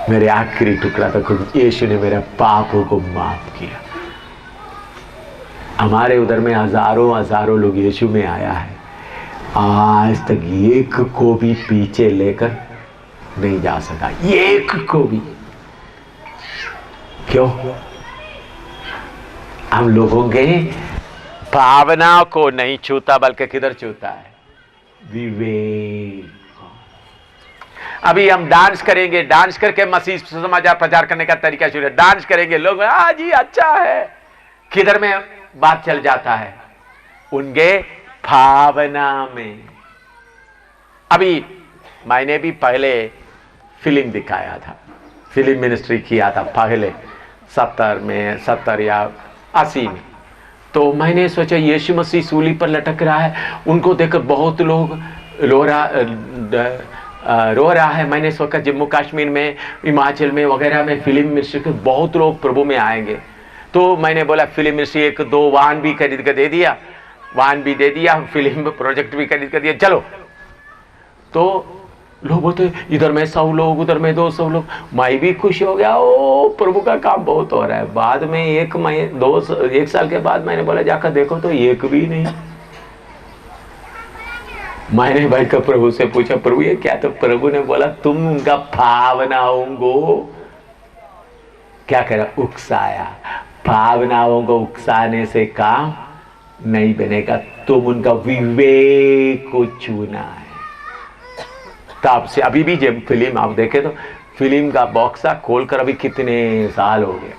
मेरे आखिरी टुकड़ा तक यीशु ने मेरे पापों को माफ किया। हमारे उधर में हजारों लोग यीशु में आया है, आज तक एक को भी पीछे लेकर नहीं जा सका, एक को भी। क्यों? हम लोगों के भावना को नहीं छूता, बल्कि किधर छूता है? विवेक। अभी हम डांस करेंगे, डांस करके मसीह समाचार प्रचार करने का तरीका शुरू है। डांस करेंगे, लोग हाँ जी अच्छा है, किधर में बात चल जाता है? उनके भावना में। अभी मैंने भी पहले फिल्म दिखाया था, फिल्म मिनिस्ट्री किया था पहले 70 या 80 में। तो मैंने सोचा यीशु मसीह सूली पर लटक रहा है, उनको देखकर बहुत लोग रो रहा है। मैंने सोचा जम्मू कश्मीर में, हिमाचल में वगैरह में फिल्म मिनिस्ट्री के बहुत लोग प्रभु में आएंगे। तो मैंने बोला फिल्म मिनिस्ट्री 1-2 वाहन भी खरीद कर दे दिया, फिल्म प्रोजेक्ट भी खरीद कर दिया, चलो। तो लोग बोलते इधर में 100 लोग, उधर में 200 लोग। मैं भी खुश हो गया, ओ प्रभु का काम बहुत हो रहा है। बाद में 1 साल के बाद मैंने बोला जाकर देखो तो एक भी नहीं। मैंने भाई का प्रभु से पूछा, प्रभु ये क्या? तो प्रभु ने बोला तुम उनका भावनाओं को क्या करा? उकसाया। भावनाओं को उकसाने से काम नहीं बनेगा, तुम उनका विवेक को छूना है। तब से अभी भी जब फिल्म आप देखे तो फिल्म का बॉक्सा खोलकर अभी कितने साल हो गए,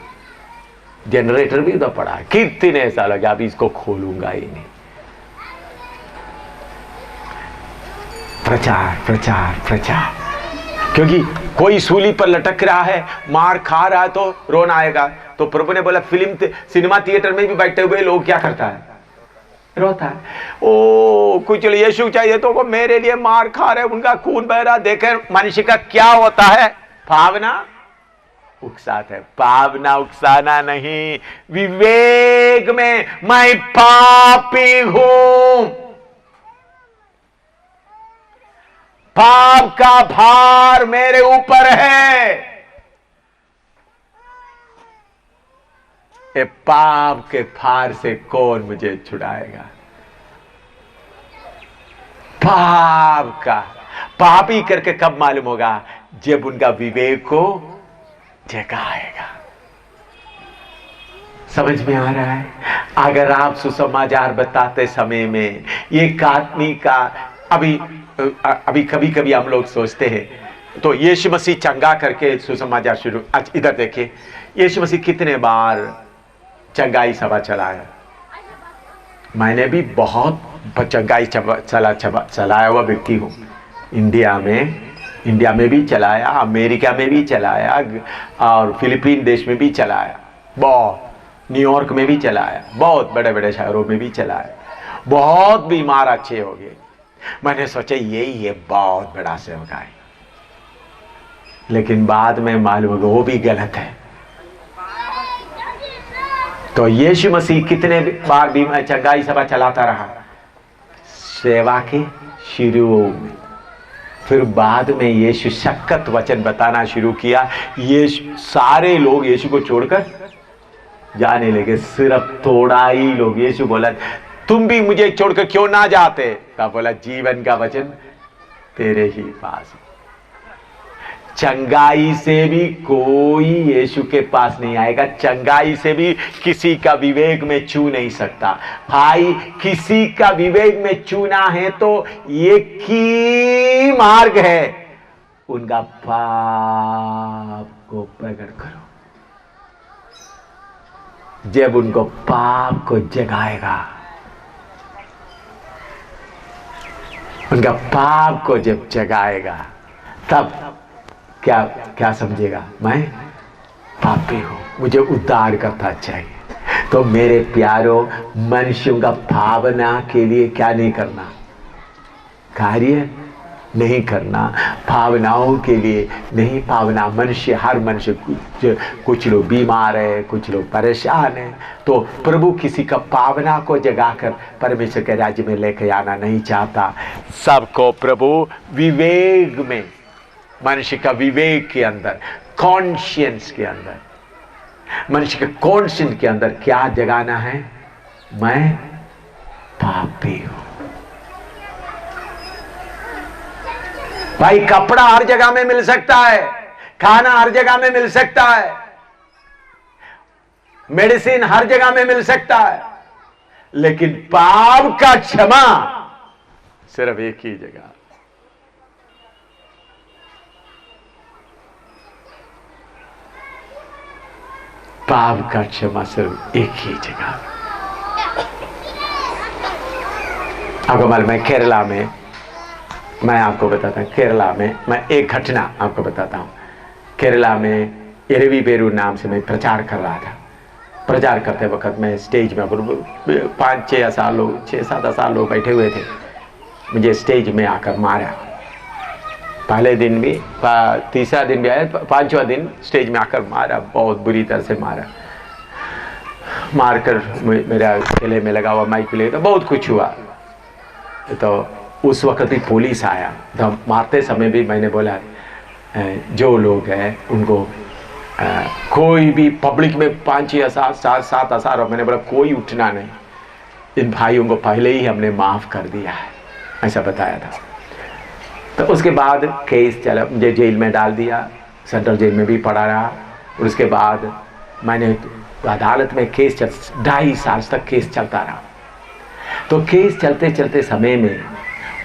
जनरेटर भी तो पड़ा है, कितने साल हो गए, अभी इसको खोलूंगा ही नहीं। प्रचार प्रचार प्रचार, क्योंकि कोई सूली पर लटक रहा है, मार खा रहा है तो रोना आएगा। तो प्रभु ने बोला सिनेमा थिएटर में भी बैठे हुए लोग क्या करता है? रोता है। ओ कुछ यीशु चाहिए तो मेरे लिए मार खा रहे, उनका खून बह रहा, देखे मनुष्य का क्या होता है? भावना उकसाता है। भावना उकसाना नहीं, विवेक में मैं पापी हूं, पाप का भार मेरे ऊपर है, ये पाप के भार से कौन मुझे छुड़ाएगा? पाप का पापी करके कब मालूम होगा? जब उनका विवेक को जगाएगा। समझ में आ रहा है? अगर आप सुसमाचार बताते समय में एक आदमी का, अभी कभी कभी हम लोग सोचते हैं तो यीशु मसीह चंगा करके सुसमाचार शुरू। अच्छा इधर देखिए, यीशु मसीह कितने बार चंगाई सभा चलाया। मैंने भी बहुत चंगाई चलाया हुआ व्यक्ति हूँ। इंडिया में भी चलाया, अमेरिका में भी चलाया, और फिलीपीन देश में भी चलाया, बहुत न्यूयॉर्क में भी चलाया, बहुत बड़े बड़े शहरों में भी चलाया। बहुत बीमार अच्छे हो गए। मैंने सोचा यही है बहुत बड़ा सेवका है, लेकिन बाद में मालूम हो गया वो भी गलत है। तो यीशु मसीह कितने बार बीमार चंगाई सभा चलाता रहा सेवा के शुरू में। फिर बाद में यीशु शक्कत वचन बताना शुरू किया। यीशु सारे लोग यीशु को छोड़कर जाने लगे, सिर्फ थोड़ा ही लोग। यीशु बोला तुम भी मुझे छोड़कर क्यों ना जाते? तब बोला जीवन का वचन तेरे ही पास है। चंगाई से भी कोई यीशु के पास नहीं आएगा। चंगाई से भी किसी का विवेक में छू नहीं सकता। भाई किसी का विवेक में छूना है तो एक ही मार्ग है, उनका पाप को प्रकट करो। जब उनको पाप को जगाएगा, उनका पाप को जब जगाएगा, तब क्या समझेगा? मैं पापी हूं, मुझे उद्धार करता चाहिए। तो मेरे प्यारों, मनुष्यों का भावना के लिए क्या नहीं करना, कार्य नहीं करना, भावनाओं के लिए नहीं। भावना मनुष्य, हर मनुष्य, कुछ लोग बीमार है, कुछ लोग परेशान है, तो प्रभु किसी का भावना को जगाकर परमेश्वर के राज्य में लेकर आना नहीं चाहता। सबको प्रभु विवेक में, मनुष्य का विवेक के अंदर, कॉन्शियंस के अंदर, मनुष्य के कॉन्शियंस के अंदर क्या जगाना है? मैं पापी हूं। भाई कपड़ा हर जगह में मिल सकता है, खाना हर जगह में मिल सकता है, मेडिसिन हर जगह में मिल सकता है, लेकिन पाप का क्षमा सिर्फ एक ही जगह। पाप का क्षमा सिर्फ एक ही जगह। आपको मालूम है केरला में, मैं आपको बताता हूँ, केरला में मैं एक घटना आपको बताता हूँ। केरला में एरवी बेरू नाम से मैं प्रचार कर रहा था। प्रचार करते वक्त मैं स्टेज में 5-6 साल लोग, 6-7 साल लोग बैठे हुए थे। मुझे स्टेज में आकर मारा। पहले दिन भी, तीसरा दिन भी आया, 5वां दिन स्टेज में आकर मारा, बहुत बुरी तरह से मारा। मारकर मेरा गले में लगा हुआ माइक ले, तो बहुत कुछ हुआ। तो उस वक्त भी पुलिस आया। तो मारते समय भी मैंने बोला जो लोग हैं उनको कोई भी पब्लिक में 5-6-7 हजार, और मैंने बोला कोई उठना नहीं, इन भाइयों को पहले ही हमने माफ़ कर दिया है, ऐसा बताया था। तो उसके बाद केस चला, मुझे जेल में डाल दिया, सेंट्रल जेल में भी पड़ा रहा। और उसके बाद मैंने अदालत में केस 2.5 साल तक केस चलता रहा। तो केस चलते चलते समय में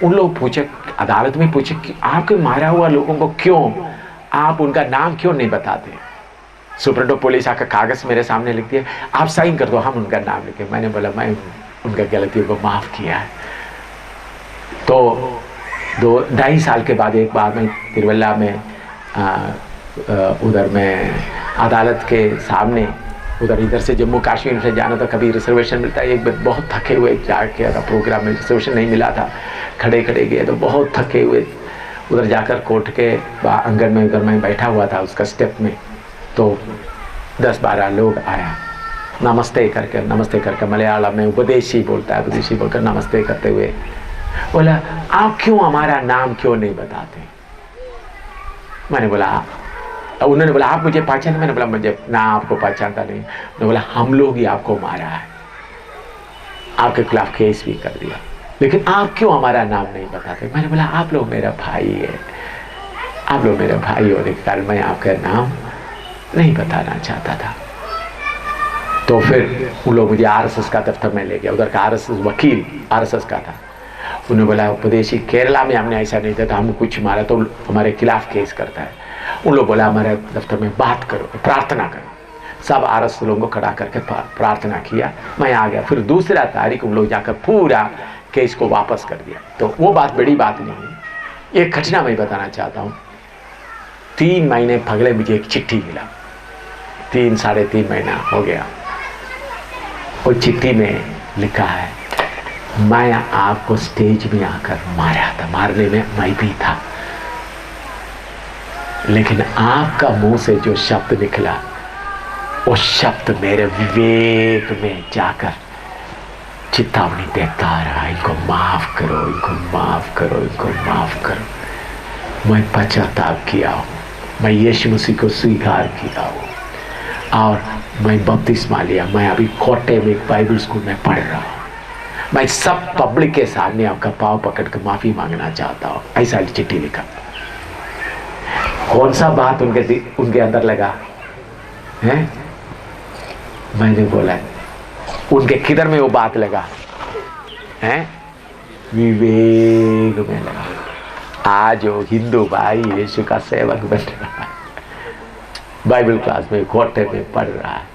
उन लोग पूछे, अदालत में पूछे कि आपके मारा हुआ लोगों को क्यों आप उनका नाम क्यों नहीं बताते? सुप्रीम पुलिस आकर कागज मेरे सामने लिख दिया, आप साइन कर दो, हम उनका नाम लिखे। मैंने बोला मैं उनका गलतियों को माफ़ किया है। तो 2.5 साल के बाद एक बार मैं तिरुवल्ला में उधर में अदालत के सामने, उधर इधर से जम्मू कश्मीर से जाना था, कभी रिजर्वेशन मिलता है। एक बार बहुत थके हुए जाके था प्रोग्राम में, रिजर्वेशन नहीं मिला था, खड़े खड़े गए तो बहुत थके हुए। उधर जाकर कोर्ट के आंगन में उधर मैं बैठा हुआ था उसका स्टेप में। तो 10-12 लोग आया, नमस्ते करके मलयालम में उपदेशी बोलता है, उपदेशी बोलकर नमस्ते करते हुए बोला आप क्यों हमारा नाम क्यों नहीं बताते? मैंने बोला, उन्होंने बोला आप मुझे पहचानते? मैंने बोला मुझे ना आपको पहचानता नहीं। उन्होंने बोला हम लोग ही आपको मारा है, आपके खिलाफ केस भी कर दिया, लेकिन आप क्यों हमारा नाम नहीं बताते? मैंने बोला आप लोग मेरा भाई है, आप लोग मेरा भाई होने के कारण मैं आपका नाम नहीं बताना चाहता था। तो फिर उन लोग मुझे आरएसएस का दफ्तर में ले गया। उधर का आरएसएस वकील आरएसएस का था। उन्होंने बोला उपदेशी केरला में हमने ऐसा नहीं था, तो हम कुछ मारा तो हमारे खिलाफ केस करता है। उन लोग बोला हमारे दफ्तर में बात करो, प्रार्थना करो। सब आरस लोगों को खड़ा करके प्रार्थना किया, मैं आ गया। फिर दूसरा तारीख उन लोग जाकर पूरा केस को वापस कर दिया। तो वो बात बड़ी बात नहीं है। एक घटना मैं बताना चाहता हूँ। 3 महीने पहले मुझे एक चिट्ठी मिला, 3 साढ़े 3 महीना हो गया। वो चिट्ठी में लिखा है, मैं आपको स्टेज में आकर मारा था, मारने में मैं भी था, लेकिन आपका मुंह से जो शब्द निकला वो शब्द मेरे विवेक में जाकर चेतावनी देता रहा, इनको माफ करो, इनको माफ करो, इनको माफ करो। मैं पश्चाताप किया हूँ, मैं यीशु मसीह को स्वीकार किया हूँ और मैं बपतिस्मा लिया। मैं अभी कोटे में एक बाइबल स्कूल में पढ़ रहा हूँ। मैं सब पब्लिक के सामने आपका पाँव पकड़ कर माफी मांगना चाहता हूँ। ऐसा चिट्ठी लिखा। कौन सा बात उनके अंदर लगा है? मैंने बोला उनके किधर में वो बात लगा है? विवेक में लगा। आज वो हिंदू भाई यीशु का सेवक बन रहा है, बाइबल क्लास में कोटे में पढ़ रहा है।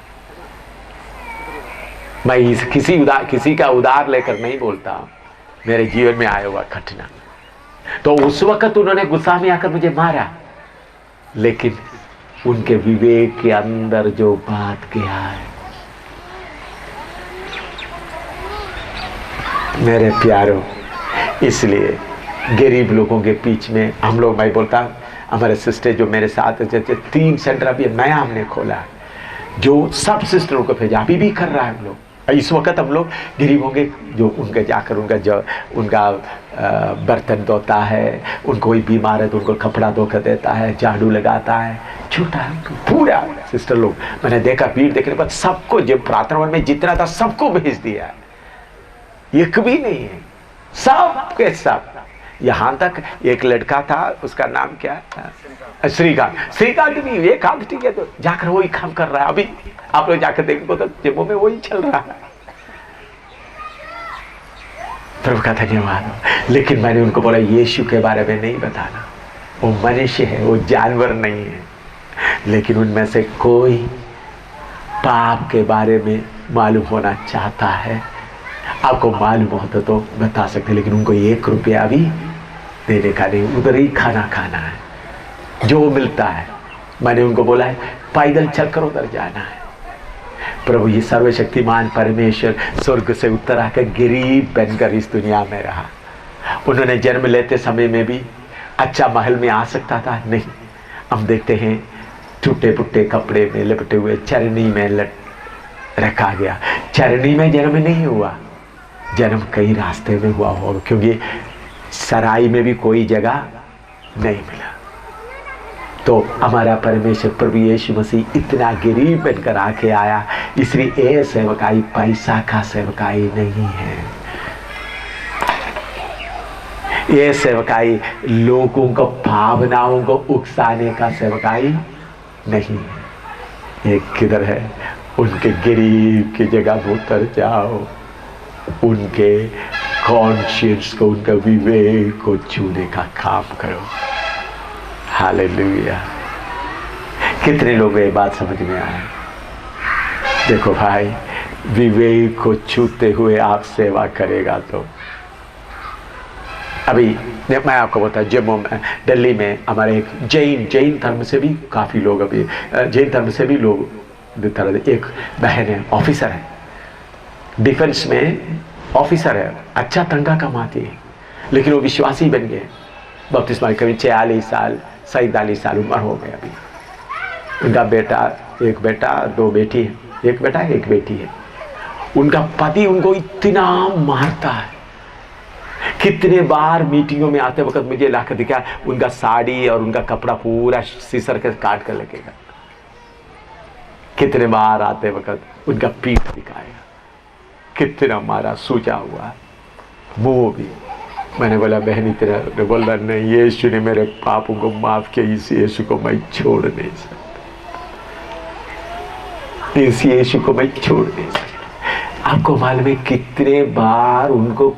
मैं किसी का उधार लेकर नहीं बोलता, मेरे जीवन में आया हुआ घटना। तो उस वक्त उन्होंने गुस्सा में आकर मुझे मारा, लेकिन उनके विवेक के अंदर जो बात किया है, मेरे प्यारों, इसलिए गरीब लोगों के बीच में हम लोग, मैं बोलता हमारे सिस्टर जो मेरे साथ 3 सेंटर अभी नया हमने खोला है, जो सब सिस्टरों को भेजा, अभी भी कर रहा है हम लोग। इस वक्त हम लोग गरीबों के जो उनके जाकर उनका बर्तन धोता है, उनको कोई बीमार है तो उनको कपड़ा धोकर देता है, झाड़ू लगाता है, छोटा पूरा सिस्टर लोग। मैंने देखा भीड़ देखने के बाद सबको, जो प्रार्थना में जितना था सबको भेज दिया है, एक भी नहीं है, सब के सब। यहाँ तक एक लड़का था, उसका नाम क्या है, श्रीकांत भी एक हाथ ठीक है, तो जाकर वही काम कर रहा है। अभी आप लोग जाकर देखो तो जम्मू में वही चल रहा है। प्रभु का धन्यवाद। लेकिन मैंने उनको बोला यीशु के बारे में नहीं बताना, वो मनुष्य है, वो जानवर नहीं है। लेकिन उनमें से कोई पाप के बारे में मालूम होना चाहता है, आपको मालूम होता तो बता सकते, लेकिन उनको 1 रुपया भी देने का नहीं, उधर ही खाना खाना है जो मिलता है। मैंने उनको बोला है पैदल चलकर उधर जाना है। प्रभु ये सर्वशक्तिमान परमेश्वर स्वर्ग से उतर आकर गरीब बनकर इस दुनिया में रहा। उन्होंने जन्म लेते समय में भी अच्छा महल में आ सकता था, नहीं। हम देखते हैं टूटे फूटे कपड़े में लपटे हुए चरनी में रखा गया। चरनी में जन्म नहीं हुआ, जन्म कई रास्ते में हुआ होगा, क्योंकि सराय में भी कोई जगह नहीं मिला। तो हमारा परमेश्वर प्रभु यीशु मसीह इतना गरीब बनकर आके आया, इसलिए ये सेवकाई पैसा का सेवकाई नहीं है। ये सेवकाई लोगों को भावनाओं को उकसाने का सेवकाई नहीं है। ये किधर है? उनके गरीब की जगह उतर जाओ, उनके कॉन्शियस को, उनका विवेक को छूने का काम करो। हालेलुया। कितने लोग ये बात समझ में आए? देखो भाई, विवेक को छूते हुए आप सेवा करेगा तो। अभी मैं आपको बता, जम्मू में, दिल्ली में हमारे एक जैन धर्म से भी काफ़ी लोग, अभी जैन धर्म से भी लोग, एक बहन है, ऑफिसर है, डिफेंस में ऑफिसर है, अच्छा तनख्वाह कमाती है, लेकिन वो विश्वासी बन गए। बपतिस्मा करीब 46 साल 47 साल उम्र हो गए। अभी उनका एक बेटा 2 बेटी है, एक बेटा है एक बेटी है। उनका पति उनको इतना मारता है, कितने बार मीटिंगों में आते वक्त मुझे लाकर दिखा, उनका साड़ी और उनका कपड़ा पूरा सीसर के काट कर लगेगा। कितने बार आते वक्त उनका पीठ दिखाएगा, कितना मारा, सूजा हुआ मुंह भी। मैंने बोला बहन इतना, बोला नहीं, यीशु ने मेरे पापों को माफ किया, इस यीशु को मैं छोड़ नहीं सकता, इस यीशु को मैं छोड़ नहीं सकता। आपको मालूम है कितने बार उनको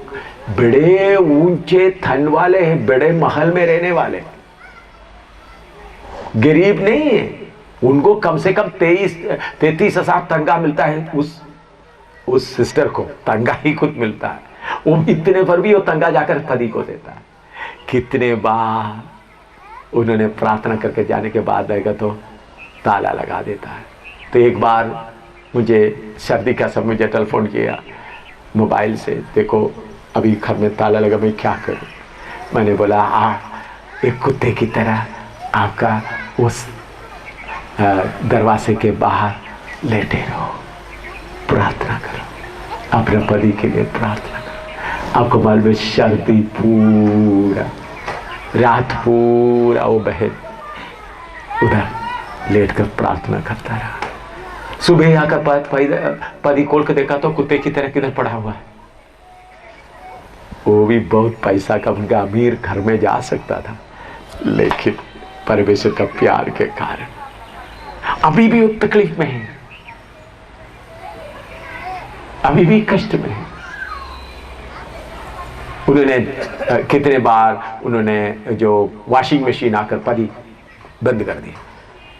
बड़े ऊंचे थन वाले हैं, बड़े महल में रहने वाले, गरीब नहीं है। उनको कम से कम 33,000 तंगा मिलता है। उस सिस्टर को तंगा ही खुद मिलता है। वो इतने पर भी वो तंगा जाकर पति को देता है। कितने बार उन्होंने प्रार्थना करके जाने के बाद आएगा तो ताला लगा देता है। तो एक बार मुझे सर्दी का समय मुझे टेलीफोन किया मोबाइल से, देखो अभी घर में ताला लगा, मैं क्या करूं। मैंने बोला एक कुत्ते की तरह आपका उस दरवाजे के बाहर लेटे रहो, प्रार्थना करो, अपने पति के लिए प्रार्थना करो। आपको मालूम है सर्दी पूरा रात पूरा वो बहन उधर लेटकर प्रार्थना करता रहा। सुबह आकर पति खोल के देखा तो कुत्ते की तरह किधर पड़ा हुआ है। वो भी बहुत पैसा का उनका अमीर घर में जा सकता था, लेकिन परमेश्वर का प्यार के कारण अभी भी वो तकलीफ में है, अभी भी कष्ट में है। उन्होंने कितने बार उन्होंने जो वॉशिंग मशीन आकर पति बंद कर दी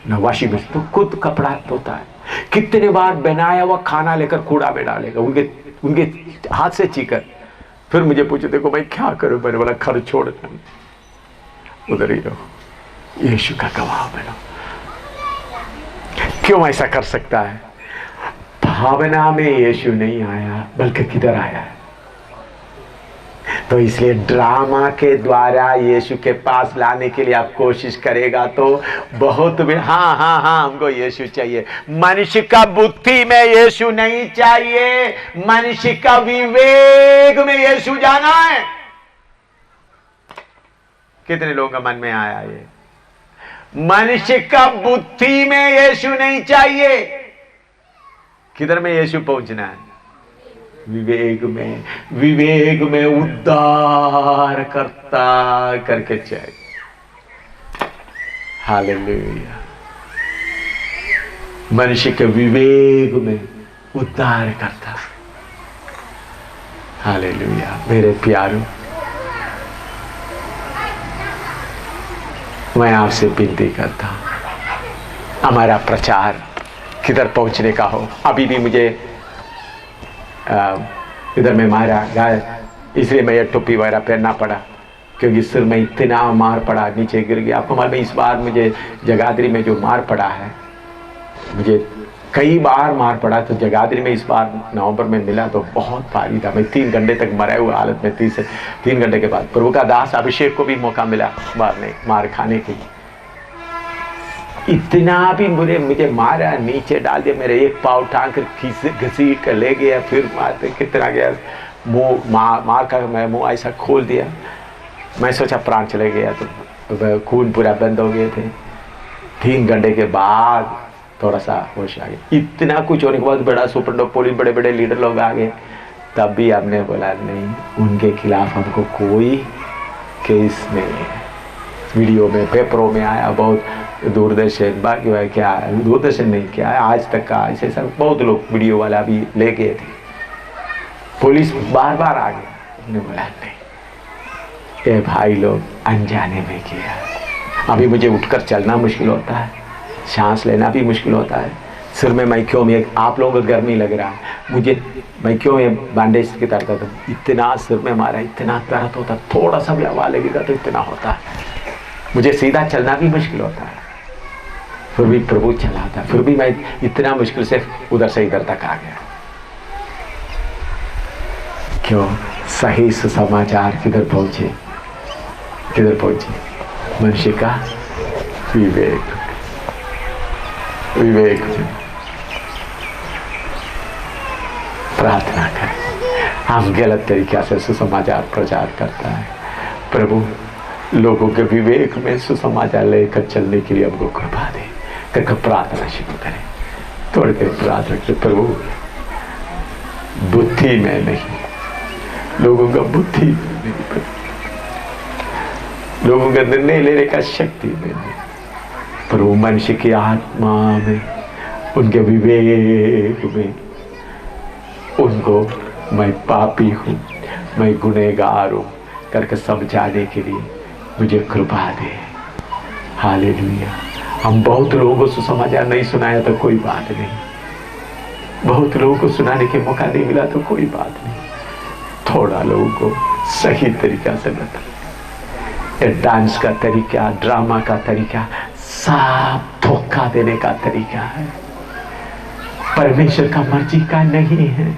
ना, वॉशिंग मशीन तो खुद कपड़ा धोता है। कितने बार बनाया हुआ खाना लेकर कूड़ा में डालेगा, उनके हाथ से चीकर। फिर मुझे पूछे देखो भाई क्या करूं। मैंने बोला घर छोड़ उधर ही रहो, यीशु का गवाह बनो। क्यों ऐसा कर सकता है? भावना में यीशु नहीं आया बल्कि किधर आया है। तो इसलिए ड्रामा के द्वारा यीशु के पास लाने के लिए आप कोशिश करेगा तो बहुत भी हाँ हमको यीशु चाहिए। मनुष्य का बुद्धि में यीशु नहीं चाहिए, मनुष्य का विवेक में यीशु जाना है। कितने लोगों का मन में आया ये? मनुष्य का बुद्धि में यीशु नहीं चाहिए, किधर में यीशु पहुंचना है? विवेक में उद्धार करता करके चाहिए। हालेलुया। मनुष्य के विवेक में उद्धार करता। हालेलुया। मेरे प्यारों, मैं आपसे विनती करता हूं, हमारा प्रचार किधर पहुंचने का हो। अभी भी मुझे इधर में मारा गाय, इसलिए मैं ये टोपी वगैरह पहनना पड़ा, क्योंकि सिर में इतना मार पड़ा, नीचे गिर गया। आपको मालूम है इस बार मुझे जगाधरी में जो मार पड़ा है, मुझे कई बार मार पड़ा, तो जगाधरी में इस बार नवंबर में मिला तो बहुत भारी था। मैं 3 घंटे तक मरे हुए हालत में 3 घंटे के बाद प्रभु का दास अभिषेक को भी मौका मिला मार खाने के। इतना भी मुझे मारा, नीचे डाल दिया, मेरे एक पाँव टांग कर घसीट कर ले गया, फिर मारते कितना गया, मुंह मार कर मैं मुंह ऐसा खोल दिया। मैं सोचा प्राण चले गया, तो खून पूरा बंद हो गए थे। 3 घंटे के बाद थोड़ा सा होश आ गया। इतना कुछ होने के बाद बड़ा सुपरडो पुलिस बड़े बड़े लीडर लोग आ गए, तब भी हमने बोला नहीं, उनके खिलाफ हमको कोई केस नहीं है। वीडियो में पेपरों में आया, बहुत दूरदर्शन बाकी है क्या, दूरदर्शन नहीं क्या है, आज तक का ऐसे सब बहुत लोग वीडियो वाला भी ले गए थे। पुलिस बार बार आ गया, हमने बोला नहीं, ये भाई लोग अनजाने में किया। अभी मुझे उठकर चलना मुश्किल होता है, सांस लेना भी मुश्किल होता है। सिर में मैं क्यों में आप लोगों को गर्मी लग रहा है, मुझे मैं क्यों ये बैंडेज की तरह था, इतना सिर में मारा, इतना दर्द होता, थोड़ा सा भी हवा लगेगा तो इतना होता है। मुझे सीधा चलना भी मुश्किल होता है, फिर भी प्रभु चलाता, फिर भी मैं इतना मुश्किल से उधर से इधर तक आ गया। क्यों? सही सुसमाचार किधर पहुंचे? मनुष्य का विवेक प्रार्थना करें। हम गलत तरीके से सुसमाचार प्रचार करता है। प्रभु लोगों के विवेक में सुसमाचार लेकर चलने के लिए हमको कृपा दे। करके प्रार्थना शुरू करें, थोड़ी देर प्रार्थना करें। प्रभु बुद्धि में नहीं, लोगों का बुद्धि में नहीं, लोगों का निर्णय लेने का शक्ति में नहीं, प्रभु मनुष्य की आत्मा में, उनके विवेक में, उनको मैं पापी हूँ, मैं गुनहगार हूँ करके समझाने के लिए मुझे कृपा दे। हालेलुया। हम बहुत लोगों को सुसमाचार नहीं सुनाया तो कोई बात नहीं, बहुत लोगों को सुनाने के मौका नहीं मिला तो कोई बात नहीं, थोड़ा लोगों को सही तरीका से बता। ये डांस का तरीका, ड्रामा का तरीका साफ धोखा देने का तरीका है, परमेश्वर का मर्जी का नहीं है।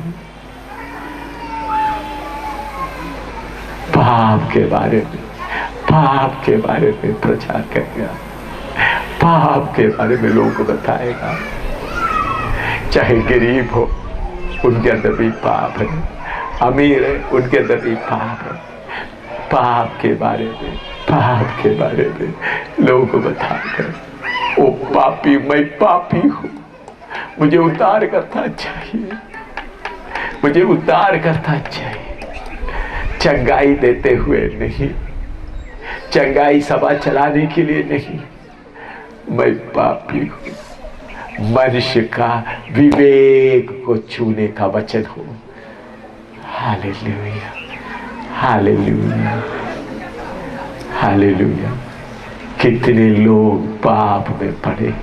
पाप के बारे में, पाप के बारे में प्रचार करेगा, पाप के बारे में लोगों को बताएगा। चाहे गरीब हो उनके अंदर भी पाप है, अमीर है उनके अंदर भी पाप है। पाप के बारे में, पाप के बारे में लोगों को बताकर, ओ पापी, मैं पापी हूँ, मुझे उद्धार करना चाहिए, मुझे उद्धार करना चाहिए। चंगाई देते हुए नहीं, चंगाई सभा चलाने के लिए नहीं, मैं पापी हूँ। मनुष्य का विवेक को छूने का वचन हो। Hallelujah, hallelujah, hallelujah. कितने लोग पाप में पड़े,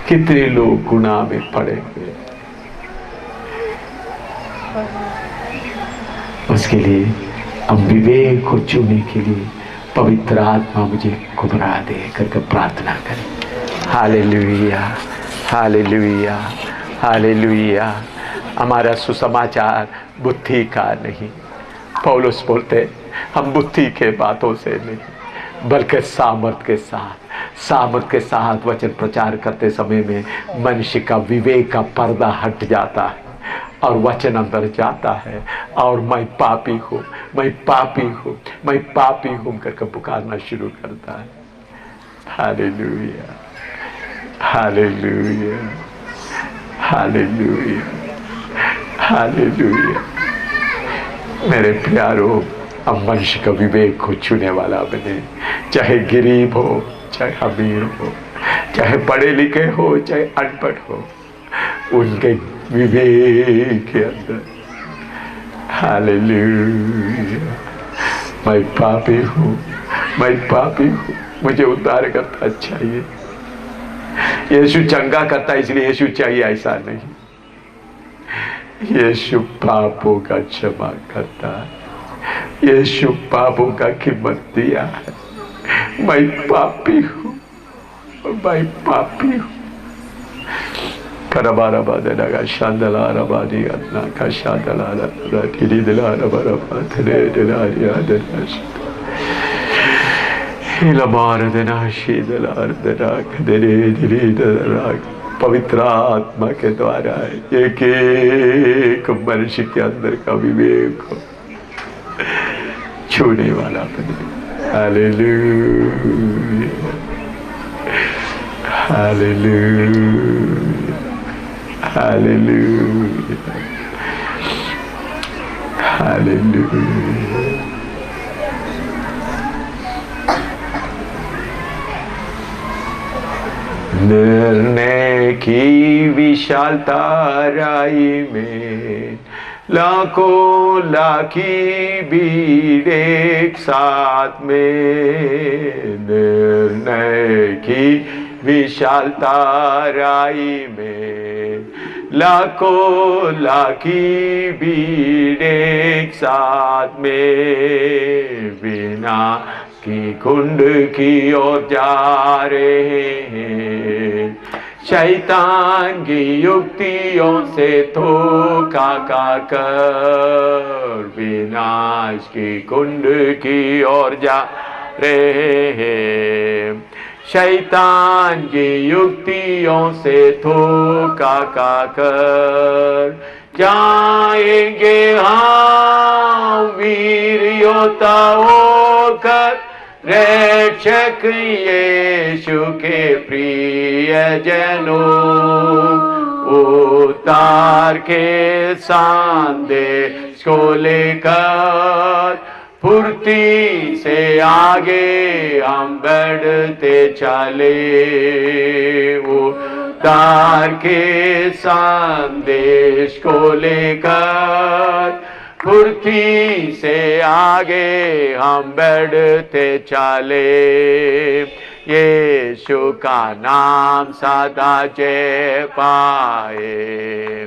कितने लोग गुनाह में पड़े हुए। उसके लिए हम विवेक को चुनने के लिए पवित्र आत्मा मुझे घुमरा दे करके प्रार्थना करें। Hallelujah, hallelujah, hallelujah. हमारा सुसमाचार बुद्धि का नहीं, पौलुस बोलते हम बुद्धि के बातों से नहीं बल्कि सामर्थ के साथ, सामर्थ के साथ वचन प्रचार करते समय में मनुष्य का विवेक का पर्दा हट जाता है और वचन अंदर जाता है और मैं पापी हूँ, मैं पापी हूँ, मैं पापी हूँ करके पुकारना शुरू करता है। Hallelujah, hallelujah, hallelujah, hallelujah. मेरे प्यारों, हम मनुष्य का विवेक को छूने वाला बने, चाहे गरीब हो, चाहे अमीर हो, चाहे पढ़े लिखे हो, चाहे अनपढ़ हो, उनके विवेक के अंदर। हालेलुया। मैं पापी हूँ, मैं पापी हूँ, मुझे उद्धार करना चाहिए। यीशु चंगा करता है इसलिए यीशु चाहिए ऐसा नहीं, यीशु पापों का क्षमा करता है, यीशु पापों का कीमत दिया है। मैं पापी हूँ, मैं पापी हूँ। परबारबादना का शांदला रबादी अतना का शांदला रबादी दिला रबारबा तेरे दिलारिया दनाश हिलमार दनाशी दिलार दना कदरे दिली दना। पवित्र आत्मा के द्वारा एक एक मनुष्य के अंदर का विवेक को छूने वाला बने। Hallelujah, hallelujah, hallelujah, hallelujah. निर्णय की विशालता राई में लाखों लाखी भीड़ एक साथ में। निर्णय की विशालता राई में लाखों लाखी भीड़ एक साथ में। बिना की कुंड की ओर जा रहे हैं, शैतान की युक्तियों से धोखा खाकर। विनाश की कुंड की ओर जा रहे हैं, शैतान की युक्तियों से धोखा खाकर। जाएंगे हम वीर योद्धा होकर, रक्षक यीशु के प्रिय जनों। उतार के संदेश को लेकर फुर्ती से आगे हम बढ़ते चले। उतार के संदेश को लेकर फुर्ती से आगे हम बढ़ते चले, यीशु का नाम सदा जय पाए।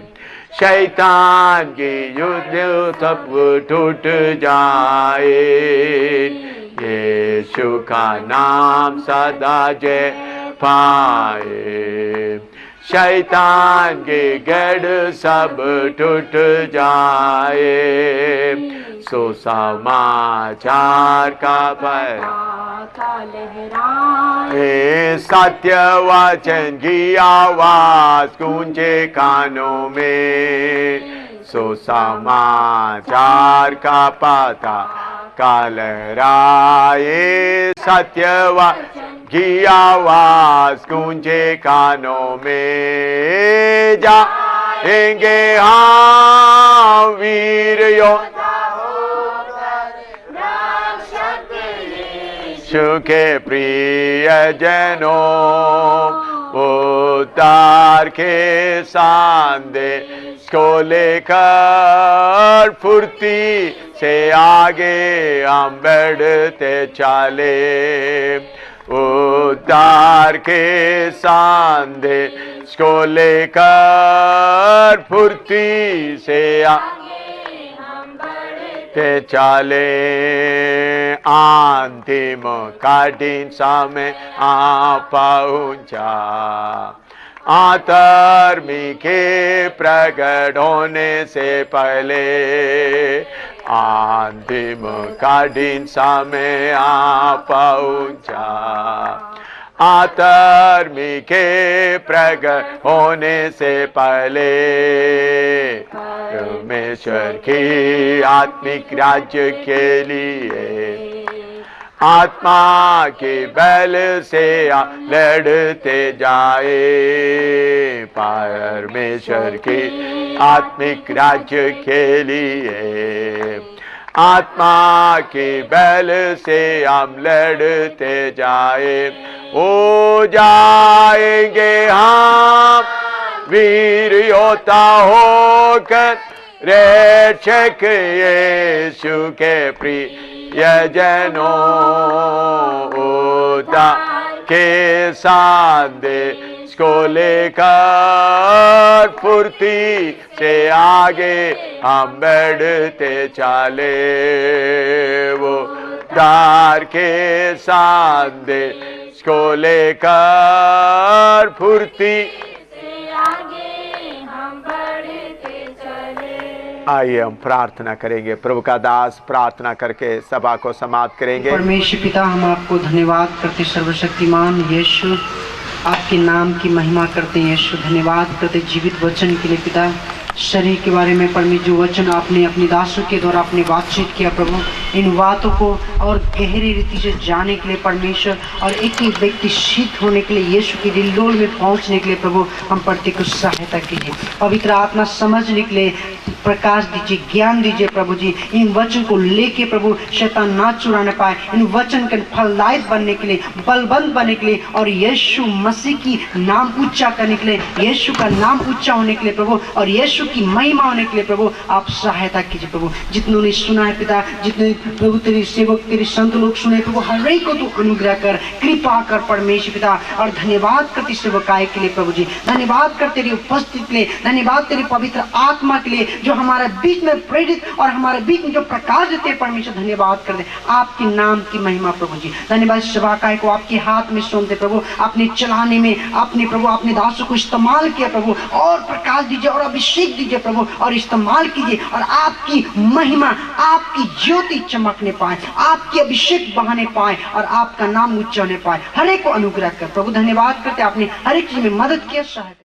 शैतान की युद्ध सब टूट जाए, यीशु का नाम सदा जय पाए। शैतान के गढ़ सब टूट जाए, सुसमाचार का पताका लहराए। सत्य वचन की आवाज गूंजे कानों में, सुसमाचार का पताका लहराए। सत्य वचन की आवाज गूंजे कानों में, जाएंगे हम वीर योद्धा यीशु के प्रिय जनों, उद्धार के संदेश को लेकर फुर्ती से आगे हम बढ़ते चले। उद्धार के संदेश को लेकर फुर्ती से आगे हम बढ़ते चले। अंतिम कठिन समय आ पहुंचा, आतर्मी के प्रकट होने से पहले। अंतिम कठिन समय आ पहुंचा, आतर्मी के प्रकट होने से पहले। परमेश्वर की आत्मिक राज्य के लिए आत्मा के बल से लड़ते जाए। परमेश्वर की आत्मिक राज्य के लिए आत्मा के बल से हम लड़ते जाए। ओ जाएंगे हम वीर योद्धा होकर, रक्षक यीशु के प्रिय जनों, उद्धार के संदेश को लेकर फुर्ती से आगे हम बढ़ते चले। वो उद्धार के संदेश को लेकर फुर्ती से आगे हम बढ़ते चले। आइए हम प्रार्थना करेंगे। प्रभु का दास प्रार्थना करके सभा को समाप्त करेंगे। परमेश्वर पिता, हम आपको धन्यवाद करते सर्वशक्तिमान यीशु, आपके नाम की महिमा करते हैं यीशु। धन्यवाद करते जीवित वचन के लिए पिता। शरीर के बारे में परमेश्वर जो वचन आपने अपने दासों के द्वारा आपने बातचीत किया प्रभु, इन बातों को और गहरी रीति से जानने के लिए परमेश्वर, और एक एक व्यक्ति सिद्ध होने के लिए यीशु के दिलों में पहुंचने के लिए प्रभु हम प्रत्येक को सहायता कीजिए। पवित्र आत्मा समझने के लिए प्रकाश दीजिए, ज्ञान दीजिए प्रभु जी। इन वचन को लेके प्रभु शैतान ना चुराने पाए, इन वचन के फलदायक बनने के लिए, बलवंत बनने के लिए, और यीशु मसीह की नाम ऊंचा करने के लिए, यीशु का नाम ऊंचा होने के लिए प्रभु, और यीशु की महिमा होने के लिए प्रभु आप सहायता कीजिए प्रभु। जितनों ने सुना है पिता, जितने प्रभु तेरे सेवक तेरे संत लोग सुने प्रभु, हर एक को तू अनुग्रह कर, कृपा कर परमेश्वर पिता। और धन्यवाद करते सेवकाई के लिए प्रभु जी, धन्यवाद कर तेरी उपस्थिति के लिए, धन्यवाद तेरी पवित्र आत्मा के लिए जो हमारे बीच में प्रेरित और हमारे बीच में जो प्रकाश देते हैं परमेश्वर। धन्यवाद कर दे आपके नाम की महिमा प्रभु जी। धन्यवाद सेवकाई को आपके हाथ में सौंपते प्रभु, अपने चलाने में आपने प्रभु अपने दासों को इस्तेमाल किया प्रभु, और प्रकाश दीजिए और अभिषेक दीजिए प्रभु, और इस्तेमाल कीजिए, और आपकी महिमा आपकी ज्योति चमकने पाए, आपकी अभिषेक बहाने पाए, और आपका नाम ऊंचा होने पाए। हर एक को अनुग्रह कर प्रभु। धन्यवाद करते आपने हर एक चीज में मदद किया, सहायता